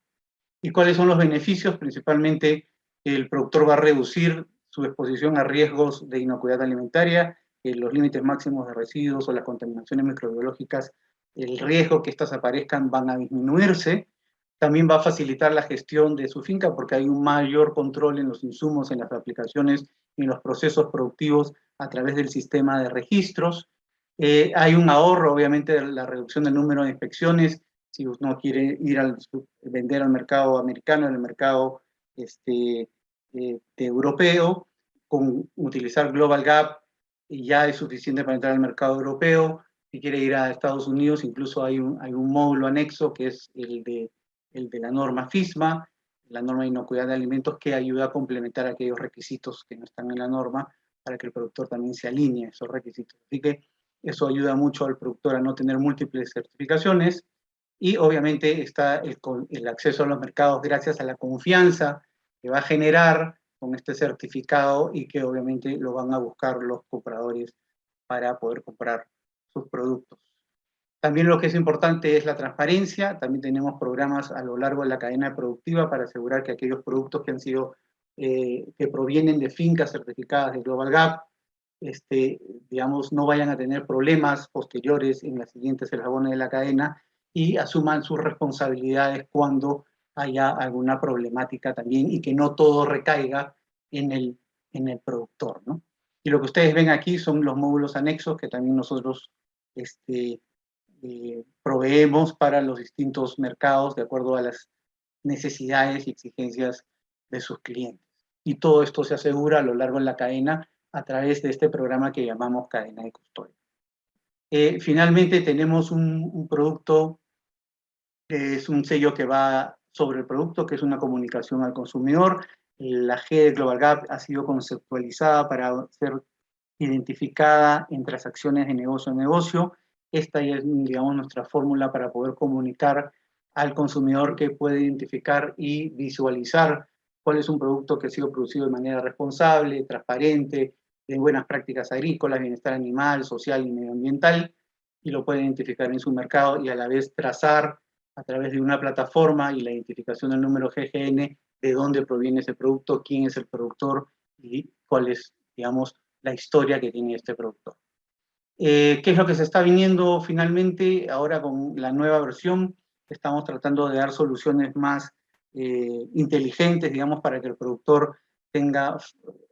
Speaker 3: ¿Y cuáles son los beneficios? Principalmente, el productor va a reducir su exposición a riesgos de inocuidad alimentaria, los límites máximos de residuos o las contaminaciones microbiológicas, el riesgo que estas aparezcan van a disminuirse. También va a facilitar la gestión de su finca porque hay un mayor control en los insumos, en las aplicaciones y en los procesos productivos a través del sistema de registros. Hay un ahorro, obviamente, de la reducción del número de inspecciones. Si uno quiere ir vender al mercado americano, al mercado europeo, con utilizar Global Gap ya es suficiente para entrar al mercado europeo. Si quiere ir a Estados Unidos, incluso hay un módulo anexo que es el de la norma FISMA, la norma de inocuidad de alimentos, que ayuda a complementar aquellos requisitos que no están en la norma para que el productor también se alinee a esos requisitos. Así que eso ayuda mucho al productor a no tener múltiples certificaciones y obviamente está el acceso a los mercados gracias a la confianza que va a generar con este certificado y que obviamente lo van a buscar los compradores para poder comprar sus productos. También lo que es importante es la transparencia. También tenemos programas a lo largo de la cadena productiva para asegurar que aquellos productos que han sido, que provienen de fincas certificadas de Global Gap, digamos, no vayan a tener problemas posteriores en las siguientes eslabones de la cadena y asuman sus responsabilidades cuando haya alguna problemática también y que no todo recaiga en el productor, ¿no? Y lo que ustedes ven aquí son los módulos anexos que también nosotros proveemos para los distintos mercados de acuerdo a las necesidades y exigencias de sus clientes. Y todo esto se asegura a lo largo de la cadena a través de este programa que llamamos cadena de custodia. Finalmente tenemos un producto que es un sello que va sobre el producto, que es una comunicación al consumidor. La G de Global Gap ha sido conceptualizada para ser identificada en transacciones de negocio a negocio. Esta ya es, digamos, nuestra fórmula para poder comunicar al consumidor que puede identificar y visualizar cuál es un producto que ha sido producido de manera responsable, transparente, de buenas prácticas agrícolas, bienestar animal, social y medioambiental, y lo puede identificar en su mercado y a la vez trazar a través de una plataforma y la identificación del número GGN de dónde proviene ese producto, quién es el productor y cuál es, digamos, la historia que tiene este productor. ¿Qué es lo que se está viniendo finalmente? Ahora con la nueva versión estamos tratando de dar soluciones más inteligentes, digamos, para que el productor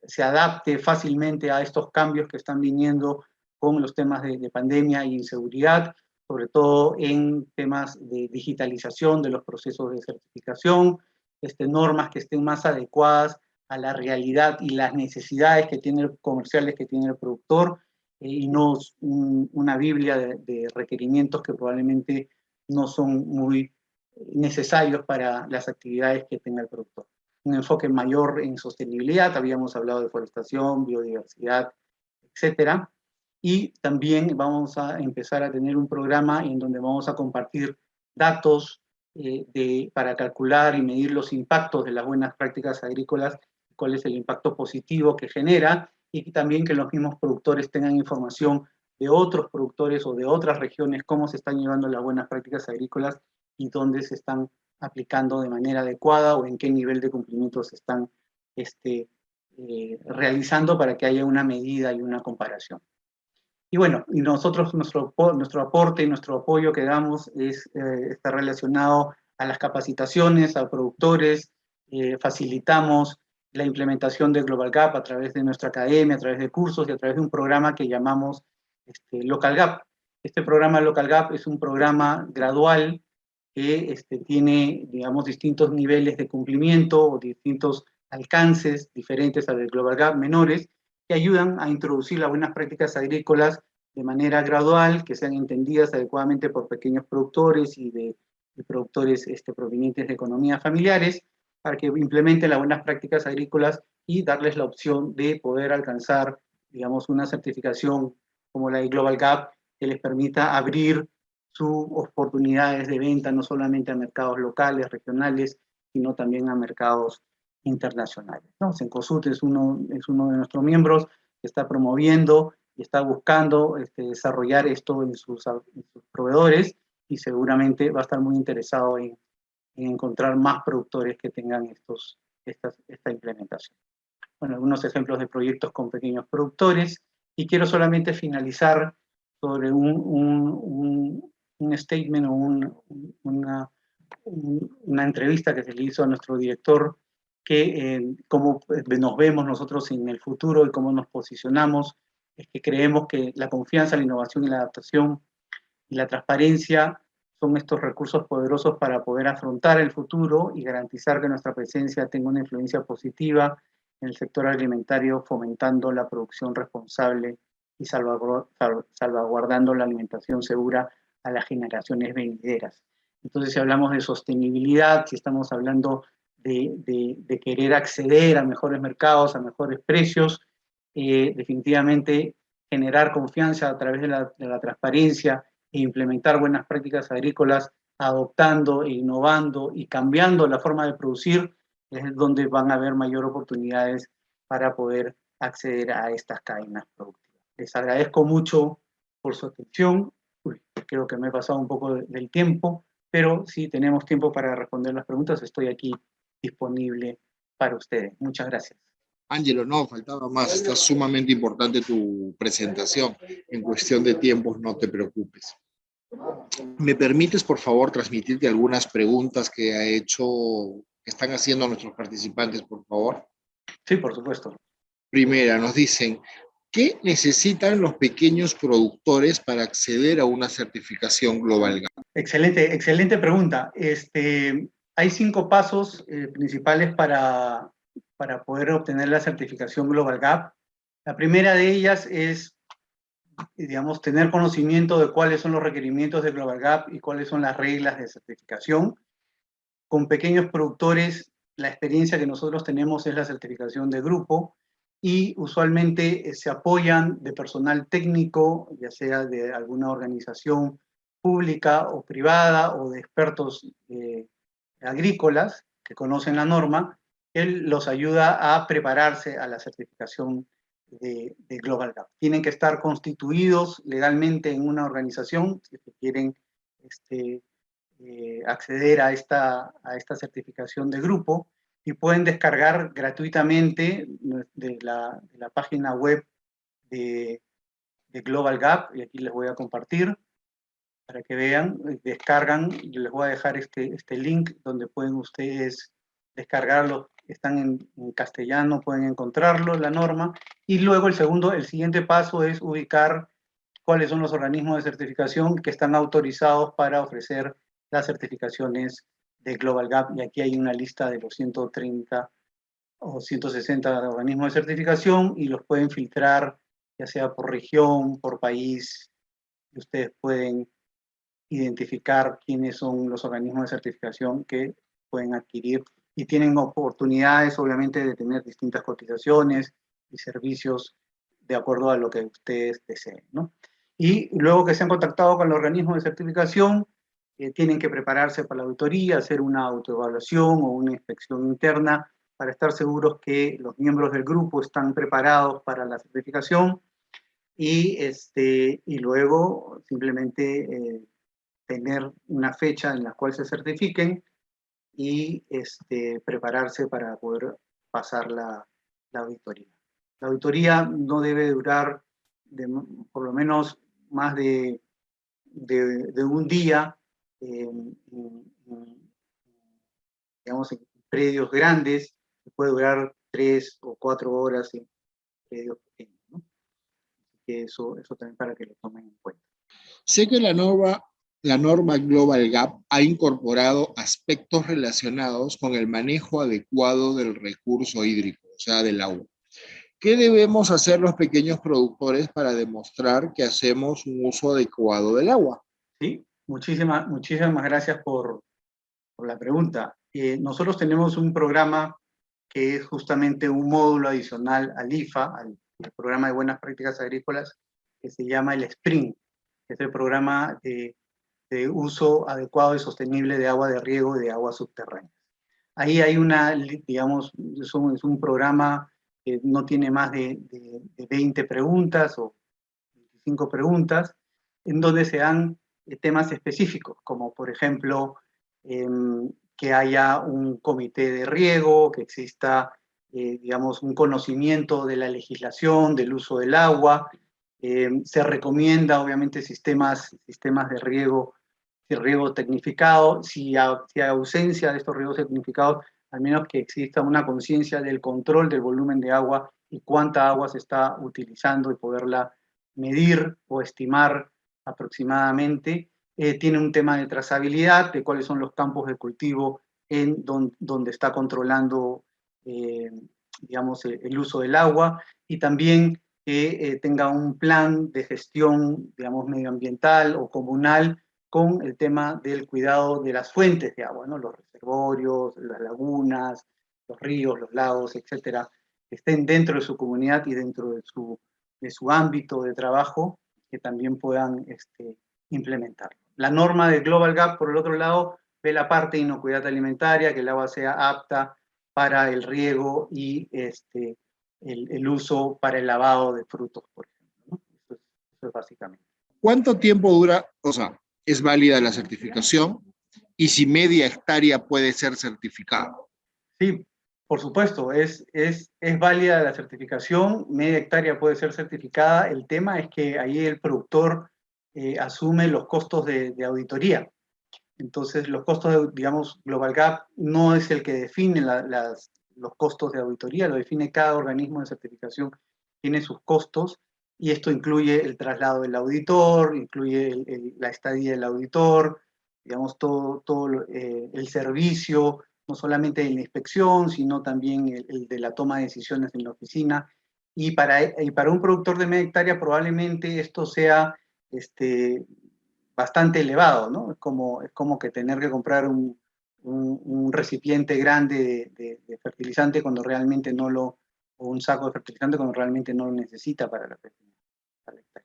Speaker 3: se adapte fácilmente a estos cambios que están viniendo con los temas de pandemia y inseguridad, sobre todo en temas de digitalización de los procesos de certificación, normas que estén más adecuadas a la realidad y las necesidades que comerciales que tiene el productor, y no una biblia de requerimientos que probablemente no son muy necesarios para las actividades que tenga el productor. Un enfoque mayor en sostenibilidad, habíamos hablado de forestación, biodiversidad, etcétera. Y también vamos a empezar a tener un programa en donde vamos a compartir datos para calcular y medir los impactos de las buenas prácticas agrícolas, cuál es el impacto positivo que genera, y también que los mismos productores tengan información de otros productores o de otras regiones, cómo se están llevando las buenas prácticas agrícolas y dónde se están aplicando de manera adecuada o en qué nivel de cumplimiento se están realizando para que haya una medida y una comparación. Y bueno, y nosotros, nuestro aporte y nuestro apoyo que damos está relacionado a las capacitaciones, a productores, facilitamos la implementación de Global Gap a través de nuestra academia, a través de cursos y a través de un programa que llamamos Local Gap. Este programa Local Gap es un programa gradual que tiene, digamos, distintos niveles de cumplimiento o distintos alcances diferentes al del Global Gap menores, que ayudan a introducir las buenas prácticas agrícolas de manera gradual, que sean entendidas adecuadamente por pequeños productores y de productores provenientes de economías familiares, para que implementen las buenas prácticas agrícolas y darles la opción de poder alcanzar, digamos, una certificación como la de Global Gap, que les permita abrir sus oportunidades de venta no solamente a mercados locales, regionales, sino también a mercados internacionales, ¿no? Cencosud es uno de nuestros miembros que está promoviendo y está buscando desarrollar esto en sus proveedores y seguramente va a estar muy interesado en encontrar más productores que tengan esta implementación. bueno, algunos ejemplos de proyectos con pequeños productores, y quiero solamente finalizar sobre un statement o una entrevista que se le hizo a nuestro director, que cómo nos vemos nosotros en el futuro y cómo nos posicionamos, es que creemos que la confianza, la innovación y la adaptación y la transparencia son estos recursos poderosos para poder afrontar el futuro y garantizar que nuestra presencia tenga una influencia positiva en el sector alimentario, fomentando la producción responsable y salvaguardando la alimentación segura a las generaciones venideras. Entonces, si hablamos de sostenibilidad, si estamos hablando de querer acceder a mejores mercados, a mejores precios, definitivamente generar confianza a través de la transparencia e implementar buenas prácticas agrícolas, adoptando e innovando y cambiando la forma de producir, es donde van a haber mayor oportunidades para poder acceder a estas cadenas productivas. Les agradezco mucho por su atención. Creo que me he pasado un poco del tiempo, pero si tenemos tiempo para responder las preguntas, estoy aquí disponible para ustedes. Muchas gracias.
Speaker 1: Ángelo, no, faltaba más. Está sumamente importante tu presentación. En cuestión de tiempos, no te preocupes. ¿Me permites, por favor, transmitirte algunas preguntas que están haciendo nuestros participantes, por favor?
Speaker 3: Sí, por supuesto.
Speaker 1: Primera, nos dicen, ¿qué necesitan los pequeños productores para acceder a una certificación Global GAP?
Speaker 3: Excelente pregunta. Hay 5 pasos principales para poder obtener la certificación Global GAP. La primera de ellas es, digamos, tener conocimiento de cuáles son los requerimientos de Global GAP y cuáles son las reglas de certificación. Con pequeños productores, la experiencia que nosotros tenemos es la certificación de grupo, y usualmente se apoyan de personal técnico, ya sea de alguna organización pública o privada o de expertos agrícolas que conocen la norma. Él los ayuda a prepararse a la certificación de Global GAP. Tienen que estar constituidos legalmente en una organización si quieren acceder a esta certificación de grupo, y pueden descargar gratuitamente de la página web de Global GAP, y aquí les voy a compartir para que vean, descargan, y les voy a dejar este link donde pueden ustedes descargarlo, están en castellano, pueden encontrarlo, la norma, y luego el siguiente paso es ubicar cuáles son los organismos de certificación que están autorizados para ofrecer las certificaciones de Global GAP, y aquí hay una lista de los 130 o 160 organismos de certificación, y los pueden filtrar ya sea por región, por país, y ustedes pueden identificar quiénes son los organismos de certificación que pueden adquirir, y tienen oportunidades obviamente de tener distintas cotizaciones y servicios de acuerdo a lo que ustedes deseen, ¿no? Y luego que se han contactado con el organismo de certificación, tienen que prepararse para la auditoría, hacer una autoevaluación o una inspección interna para estar seguros que los miembros del grupo están preparados para la certificación, y luego simplemente tener una fecha en la cual se certifiquen y prepararse para poder pasar la auditoría. La auditoría no debe durar por lo menos más de un día, digamos, en predios grandes, puede durar 3 o 4 horas en predios pequeños, ¿no? Así que eso también para que lo tomen en cuenta.
Speaker 1: Sé que la norma Global GAP ha incorporado aspectos relacionados con el manejo adecuado del recurso hídrico, o sea, del agua. ¿Qué debemos hacer los pequeños productores para demostrar que hacemos un uso adecuado del agua?
Speaker 3: Sí, muchísimas gracias por la pregunta. Nosotros tenemos un programa que es justamente un módulo adicional al IFA, al Programa de Buenas Prácticas Agrícolas, que se llama el SPRING, que es el programa de uso adecuado y sostenible de agua de riego y de aguas subterráneas. Ahí hay digamos, es un programa que no tiene más de 20 preguntas o 25 preguntas, en donde se dan temas específicos, como por ejemplo, que haya un comité de riego, que exista digamos, un conocimiento de la legislación, del uso del agua. Se recomienda, obviamente, sistemas de riego tecnificado. Si hay ausencia de estos riegos tecnificados, al menos que exista una conciencia del control del volumen de agua y cuánta agua se está utilizando y poderla medir o estimar aproximadamente. Tiene un tema de trazabilidad, de cuáles son los campos de cultivo en donde está controlando, digamos, el uso del agua, y también que tenga un plan de gestión, digamos, medioambiental o comunal con el tema del cuidado de las fuentes de agua, ¿no? Los reservorios, las lagunas, los ríos, los lagos, etcétera, que estén dentro de su comunidad y dentro de su ámbito de trabajo, que también puedan implementar. La norma de Global Gap, por el otro lado, ve la parte de inocuidad alimentaria, que el agua sea apta para el riego y el uso para el lavado de frutos, por ejemplo, ¿no? Eso es básicamente.
Speaker 1: ¿Cuánto tiempo dura, o sea, es válida la certificación? Y si media hectárea puede ser certificada.
Speaker 3: Sí, por supuesto, es válida la certificación, media hectárea puede ser certificada. El tema es que ahí el productor asume los costos de auditoría. Entonces, los costos, digamos, Global Gap no es el que define los costos de auditoría, lo define cada organismo de certificación, tiene sus costos, y esto incluye el traslado del auditor, incluye la estadía del auditor, digamos, todo el servicio, no solamente de la inspección, sino también el de la toma de decisiones en la oficina. Y para un productor de media hectárea probablemente esto sea bastante elevado, ¿no? Es como que tener que comprar un recipiente grande de fertilizante cuando realmente no lo, o un saco de fertilizante cuando realmente no lo necesita para la hectárea.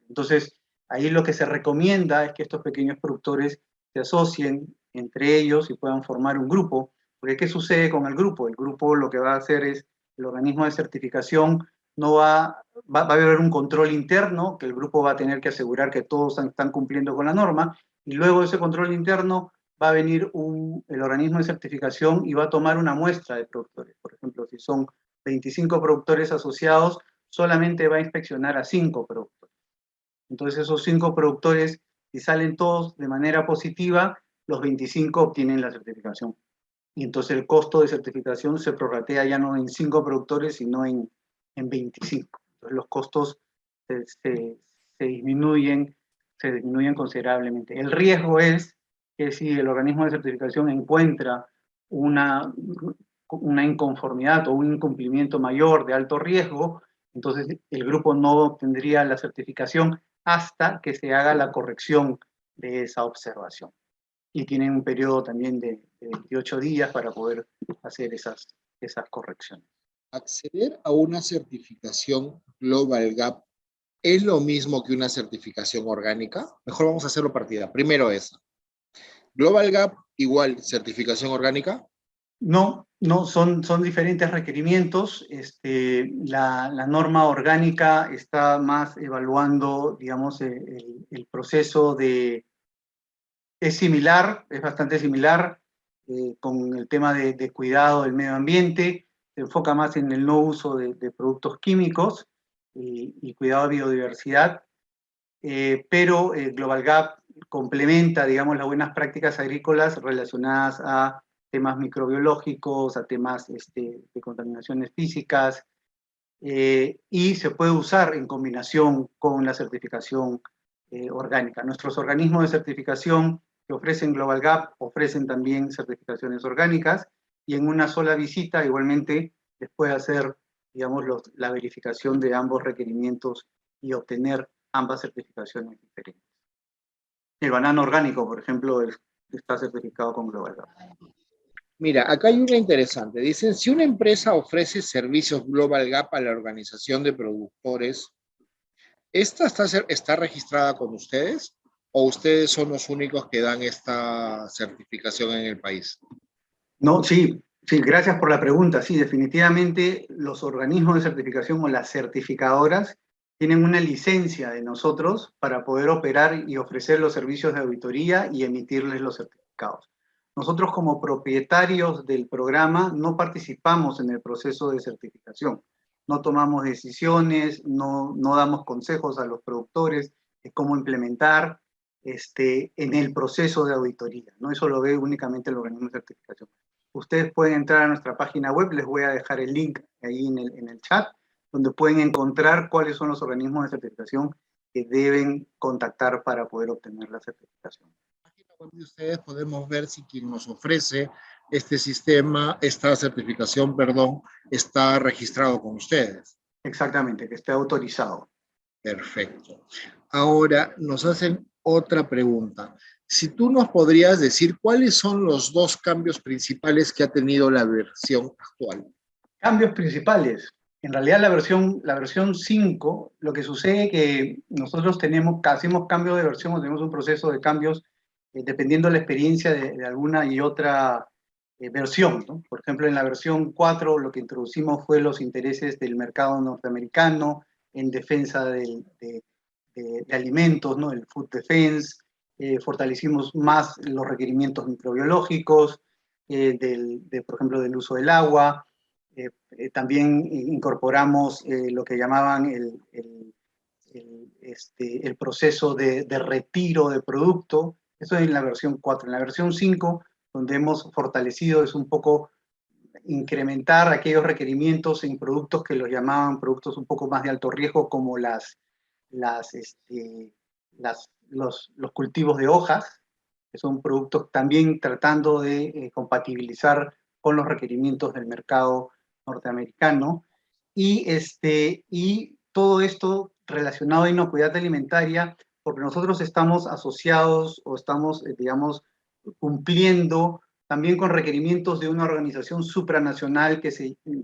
Speaker 3: Entonces, ahí lo que se recomienda es que estos pequeños productores se asocien entre ellos y puedan formar un grupo, porque ¿qué sucede con el grupo? El grupo lo que va a hacer es, el organismo de certificación no va a haber un control interno, que el grupo va a tener que asegurar que todos están cumpliendo con la norma, y luego de ese control interno va a venir el organismo de certificación y va a tomar una muestra de productores. Por ejemplo, si son 25 productores asociados, solamente va a inspeccionar a 5 productores. Entonces esos 5 productores, si salen todos de manera positiva, los 25 obtienen la certificación. Y entonces el costo de certificación se prorratea ya no en 5 productores, sino en 25. Entonces los costos se disminuyen considerablemente. El riesgo es que si el organismo de certificación encuentra una inconformidad o un incumplimiento mayor de alto riesgo, entonces el grupo no obtendría la certificación hasta que se haga la corrección de esa observación. Y tienen un periodo también de 28 días para poder hacer esas correcciones.
Speaker 1: ¿Acceder a una certificación Global Gap es lo mismo que una certificación orgánica? Mejor vamos a hacerlo partida. Primero esa. Global Gap igual certificación orgánica.
Speaker 3: No, son diferentes requerimientos. La norma orgánica está más evaluando, digamos, el proceso es similar, es bastante similar con el tema de cuidado del medio ambiente, se enfoca más en el no uso de productos químicos y cuidado de biodiversidad, pero Global Gap complementa, digamos, las buenas prácticas agrícolas relacionadas a temas microbiológicos, a temas de contaminaciones físicas, y se puede usar en combinación con la certificación orgánica. Nuestros organismos de certificación que ofrecen Global Gap ofrecen también certificaciones orgánicas, y en una sola visita igualmente les puede hacer, digamos, la verificación de ambos requerimientos y obtener ambas certificaciones diferentes. El banano orgánico, por ejemplo, está certificado con Global Gap.
Speaker 1: Mira, acá hay una interesante. Dicen, si una empresa ofrece servicios Global Gap a la organización de productores, ¿esta está registrada con ustedes o ustedes son los únicos que dan esta certificación en el país?
Speaker 3: No, sí, gracias por la pregunta. Sí, definitivamente los organismos de certificación o las certificadoras tienen una licencia de nosotros para poder operar y ofrecer los servicios de auditoría y emitirles los certificados. Nosotros como propietarios del programa no participamos en el proceso de certificación. No tomamos decisiones, no damos consejos a los productores de cómo implementar en el proceso de auditoría, ¿no? Eso lo ve únicamente el organismo de certificación. Ustedes pueden entrar a nuestra página web, les voy a dejar el link ahí en el chat, donde pueden encontrar cuáles son los organismos de certificación que deben contactar para poder obtener la certificación.
Speaker 1: En la página web de ustedes podemos ver si quien nos ofrece este sistema, esta certificación, perdón, está registrado con ustedes.
Speaker 3: Exactamente, que esté autorizado.
Speaker 1: Perfecto. Ahora nos hacen otra pregunta. Si tú nos podrías decir cuáles son los dos cambios principales que ha tenido la versión actual.
Speaker 3: Cambios principales. En realidad la versión 5, lo que sucede es que nosotros hacemos cambios de versión o tenemos un proceso de cambios dependiendo de la experiencia de alguna y otra versión, ¿no? Por ejemplo, en la versión 4 lo que introducimos fue los intereses del mercado norteamericano en defensa de alimentos, ¿no? El food defense, fortalecimos más los requerimientos microbiológicos, por ejemplo, del uso del agua. También incorporamos lo que llamaban el proceso de retiro de producto. Eso es en la versión 4. En la versión 5, donde hemos fortalecido, es un poco incrementar aquellos requerimientos en productos que los llamaban productos un poco más de alto riesgo, como los cultivos de hojas, que son productos también tratando de compatibilizar con los requerimientos del mercado norteamericano, y todo esto relacionado a inocuidad alimentaria, porque nosotros estamos asociados o estamos, digamos, cumpliendo también con requerimientos de una organización supranacional,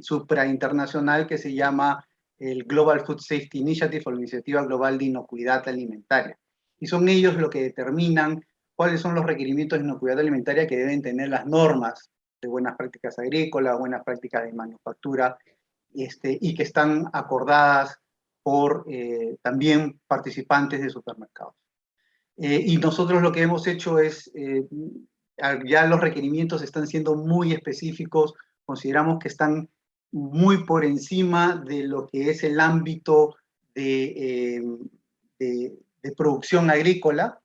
Speaker 3: suprainternacional, que se llama el Global Food Safety Initiative, o la Iniciativa Global de Inocuidad Alimentaria. Y son ellos los que determinan cuáles son los requerimientos de inocuidad alimentaria que deben tener las normas de buenas prácticas agrícolas, buenas prácticas de manufactura, y que están acordadas por también participantes de supermercados. Y nosotros lo que hemos hecho es, ya los requerimientos están siendo muy específicos, consideramos que están muy por encima de lo que es el ámbito de producción agrícola.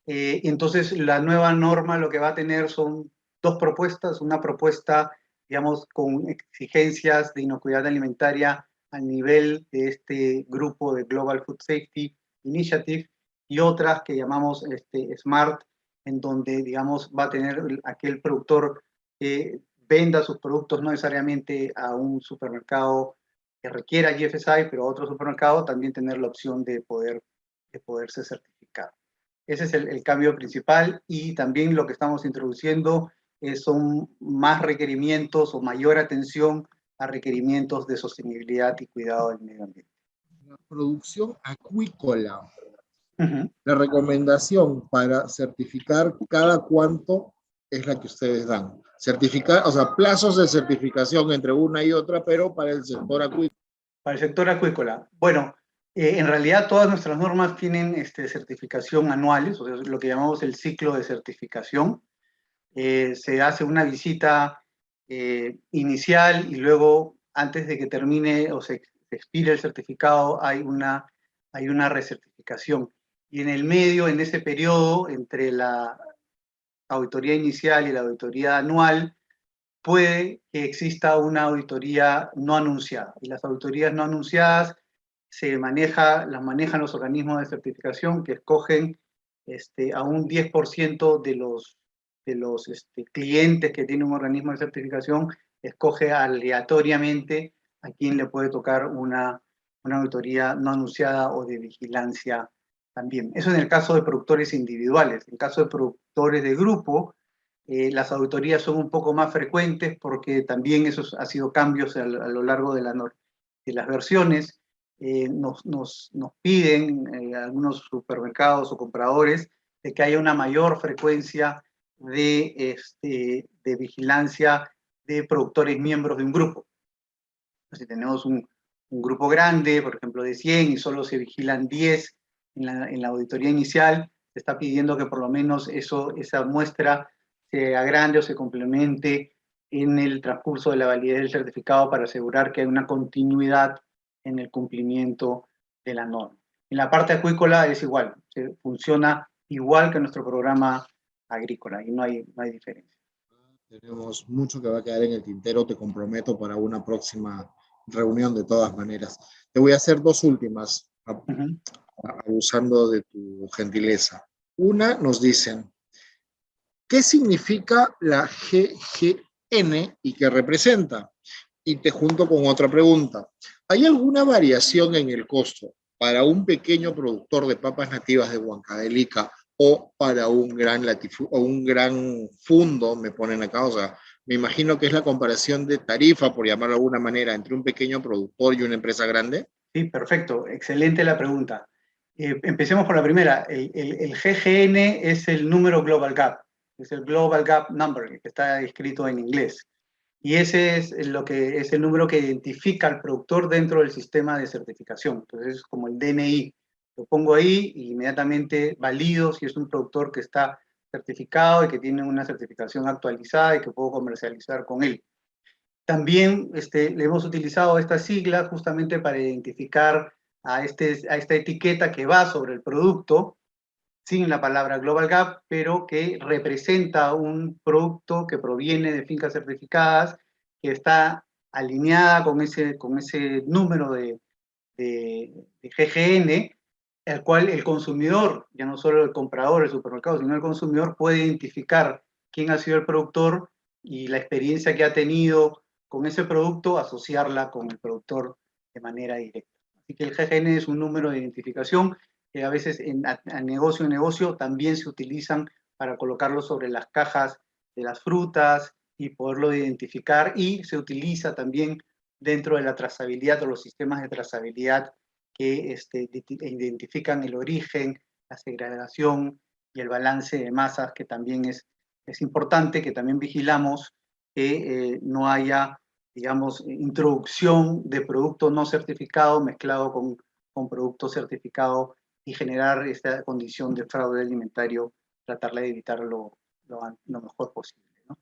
Speaker 3: Entonces, la nueva norma lo que va a tener son dos propuestas, una propuesta, digamos, con exigencias de inocuidad alimentaria al nivel de este grupo de Global Food Safety Initiative, y otras que llamamos SMART, en donde, digamos, va a tener aquel productor que venda sus productos no necesariamente a un supermercado que requiera GFSI, pero a otro supermercado también tener la opción de poderse certificar. Ese es el cambio principal, y también lo que estamos introduciendo son más requerimientos o mayor atención a requerimientos de sostenibilidad y cuidado del medio ambiente.
Speaker 1: La producción acuícola.
Speaker 3: Uh-huh.
Speaker 1: La recomendación para certificar cada cuánto es la que ustedes dan. Certificar, o sea, plazos de certificación entre una y otra, pero para el sector acuícola.
Speaker 3: Para el sector acuícola. Bueno, en realidad todas nuestras normas tienen certificación anuales, o sea, lo que llamamos el ciclo de certificación. Se hace una visita inicial, y luego, antes de que termine o se expire el certificado, hay una recertificación. Y en el medio, en ese periodo, entre la auditoría inicial y la auditoría anual, puede que exista una auditoría no anunciada. Y las auditorías no anunciadas las manejan los organismos de certificación, que escogen a un 10% de los clientes que tiene un organismo de certificación, escoge aleatoriamente a quién le puede tocar una auditoría no anunciada o de vigilancia también. Eso en el caso de productores individuales. En el caso de productores de grupo, las auditorías son un poco más frecuentes, porque también eso ha sido cambios a lo largo de las versiones. Nos piden algunos supermercados o compradores de que haya una mayor frecuencia de vigilancia de productores miembros de un grupo. Si tenemos un grupo grande, por ejemplo de 100, y solo se vigilan 10 en la auditoría inicial, se está pidiendo que por lo menos esa muestra se agrande o se complemente en el transcurso de la validez del certificado para asegurar que hay una continuidad en el cumplimiento de la norma. En la parte acuícola es igual, funciona igual que nuestro programa agrícola y no hay diferencia.
Speaker 1: Tenemos mucho que va a quedar en el tintero, te comprometo para una próxima reunión de todas maneras. Te voy a hacer dos últimas, abusando de tu gentileza. Una, nos dicen, ¿qué significa la GGN y qué representa? Y te junto con otra pregunta. ¿Hay alguna variación en el costo para un pequeño productor de papas nativas de Huancavelica o para un gran fundo, me ponen acá? O sea, me imagino que es la comparación de tarifa, por llamarlo de alguna manera, entre un pequeño productor y una empresa grande.
Speaker 3: Sí, perfecto. Excelente la pregunta. Empecemos por la primera. El GGN es el número Global Gap. Es el Global Gap Number, que está escrito en inglés. Y ese es el número que identifica al productor dentro del sistema de certificación. Entonces es como el DNI. Lo pongo ahí y inmediatamente valido si es un productor que está certificado y que tiene una certificación actualizada y que puedo comercializar con él. También le hemos utilizado esta sigla justamente para identificar a esta etiqueta que va sobre el producto, sin la palabra Global Gap, pero que representa un producto que proviene de fincas certificadas, que está alineada con ese número de GGN, el cual el consumidor, ya no solo el comprador, el supermercado, sino el consumidor puede identificar quién ha sido el productor y la experiencia que ha tenido con ese producto, asociarla con el productor de manera directa. Así que el GGN es un número de identificación que a veces a negocio en negocio también se utilizan para colocarlo sobre las cajas de las frutas y poderlo identificar, y se utiliza también dentro de la trazabilidad o los sistemas de trazabilidad que identifican el origen, la segregación y el balance de masas, que también es importante, que también vigilamos que no haya, digamos, introducción de producto no certificado mezclado con producto certificado y generar esta condición de fraude alimentario, tratarla de evitarlo lo mejor posible, ¿no?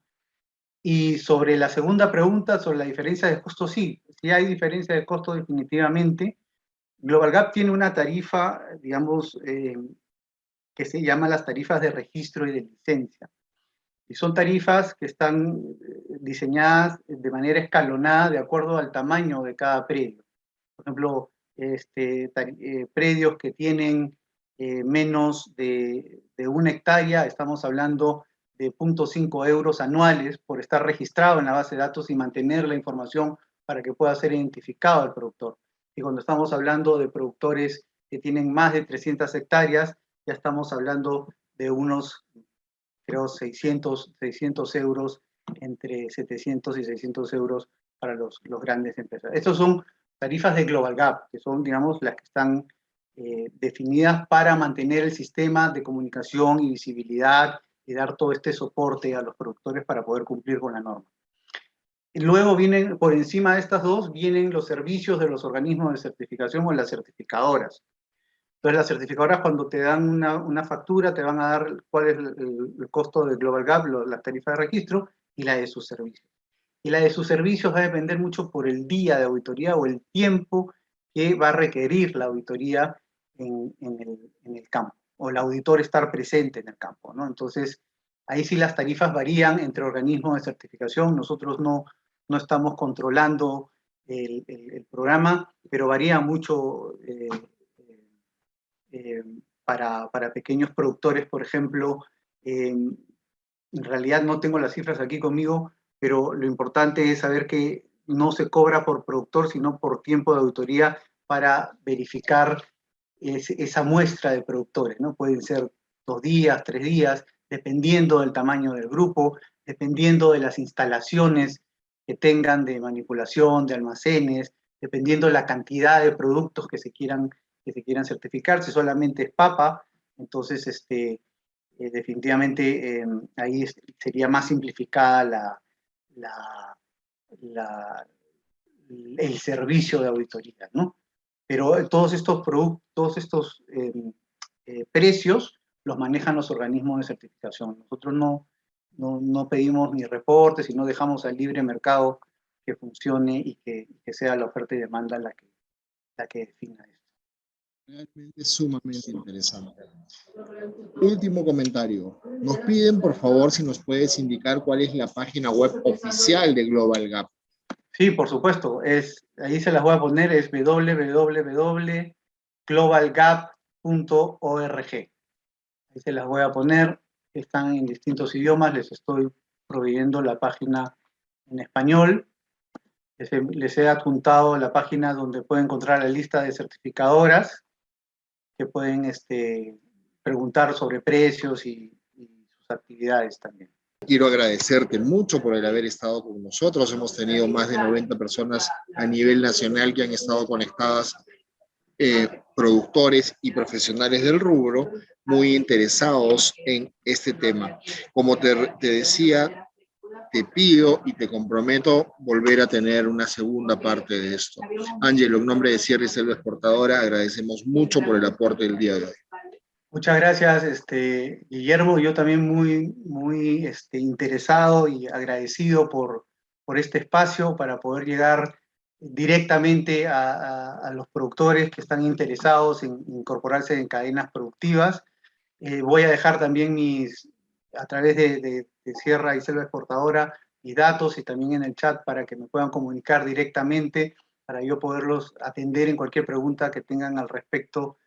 Speaker 3: Y sobre la segunda pregunta, sobre la diferencia de costo, sí hay diferencia de costo definitivamente. Global Gap tiene una tarifa, digamos, que se llama las tarifas de registro y de licencia. Y son tarifas que están diseñadas de manera escalonada de acuerdo al tamaño de cada predio. Por ejemplo, predios que tienen menos de 1 hectárea, estamos hablando de 0.5 euros anuales por estar registrado en la base de datos y mantener la información para que pueda ser identificado el productor. Y cuando estamos hablando de productores que tienen más de 300 hectáreas, ya estamos hablando de unos, creo, 600 euros, entre 700 y 600 euros para los grandes empresas. Estos son tarifas de Global Gap, que son, digamos, las que están definidas para mantener el sistema de comunicación y visibilidad y dar todo este soporte a los productores para poder cumplir con la norma. Y luego vienen, por encima de estas dos, vienen los servicios de los organismos de certificación o las certificadoras. Entonces, las certificadoras, cuando te dan una factura, te van a dar cuál es el costo de Global Gap, la tarifa de registro, y la de sus servicios. Y la de sus servicios va a depender mucho por el día de auditoría o el tiempo que va a requerir la auditoría en el campo, o el auditor estar presente en el campo, ¿no? Entonces, ahí sí las tarifas varían entre organismos de certificación. Nosotros no estamos controlando el programa, pero varía mucho para pequeños productores, por ejemplo. En realidad no tengo las cifras aquí conmigo, pero lo importante es saber que no se cobra por productor, sino por tiempo de auditoría para verificar esa muestra de productores, ¿no? Pueden ser 2 días, 3 días, dependiendo del tamaño del grupo, dependiendo de las instalaciones que tengan de manipulación, de almacenes, dependiendo de la cantidad de productos que se quieran certificar. Si solamente es papa, entonces definitivamente ahí sería más simplificada el servicio de auditoría, ¿no? Pero todos estos precios los manejan los organismos de certificación. Nosotros no no pedimos ni reportes, sino dejamos al libre mercado que funcione y que sea la oferta y demanda la que defina esto.
Speaker 1: Realmente sumamente interesante. Último comentario. Nos piden, por favor, si nos puedes indicar cuál es la página web oficial de Global Gap.
Speaker 3: Sí, por supuesto. Ahí se las voy a poner, es www.globalgap.org. Ahí se las voy a poner. Están en distintos idiomas. Les estoy proveyendo la página en español. Les he adjuntado la página donde pueden encontrar la lista de certificadoras que pueden preguntar sobre precios y sus actividades también.
Speaker 1: Quiero agradecerte mucho por el haber estado con nosotros. Hemos tenido más de 90 personas a nivel nacional que han estado conectadas, productores y profesionales del rubro, muy interesados en este tema. Como te decía, te pido y te comprometo volver a tener una segunda parte de esto. Ángelo, en nombre de Sierra y Selva Exportadora, agradecemos mucho por el aporte del día de hoy.
Speaker 3: Muchas gracias, Guillermo. Yo también muy interesado y agradecido por este espacio para poder llegar directamente a los productores que están interesados en incorporarse en cadenas productivas. Voy a dejar también a través de Sierra y Selva Exportadora, mis datos y también en el chat para que me puedan comunicar directamente, para yo poderlos atender en cualquier pregunta que tengan al respecto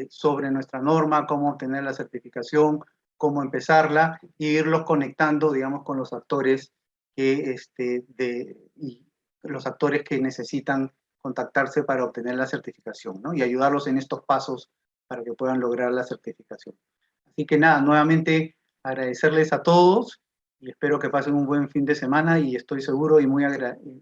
Speaker 3: sobre nuestra norma, cómo obtener la certificación, cómo empezarla, y irlos conectando, digamos, con los actores los actores que necesitan contactarse para obtener la certificación, ¿no? Y ayudarlos en estos pasos para que puedan lograr la certificación. Así que nada, nuevamente agradecerles a todos y espero que pasen un buen fin de semana y estoy seguro y muy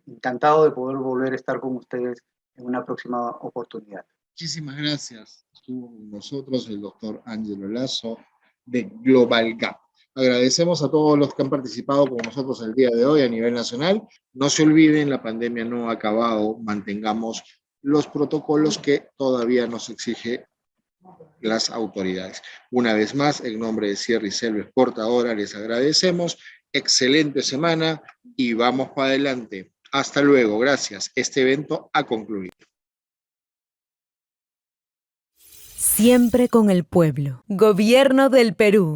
Speaker 3: encantado de poder volver a estar con ustedes en una próxima oportunidad.
Speaker 1: Muchísimas gracias. Estuvo con nosotros el doctor Ángelo Lazo de Global Gap. Agradecemos a todos los que han participado con nosotros el día de hoy a nivel nacional. No se olviden, la pandemia no ha acabado. Mantengamos los protocolos que todavía nos exige las autoridades. Una vez más, en nombre de Sierra y Selva Exportadora, les agradecemos. Excelente semana y vamos para adelante. Hasta luego. Gracias. Este evento ha concluido.
Speaker 4: Siempre con el pueblo. Gobierno del Perú.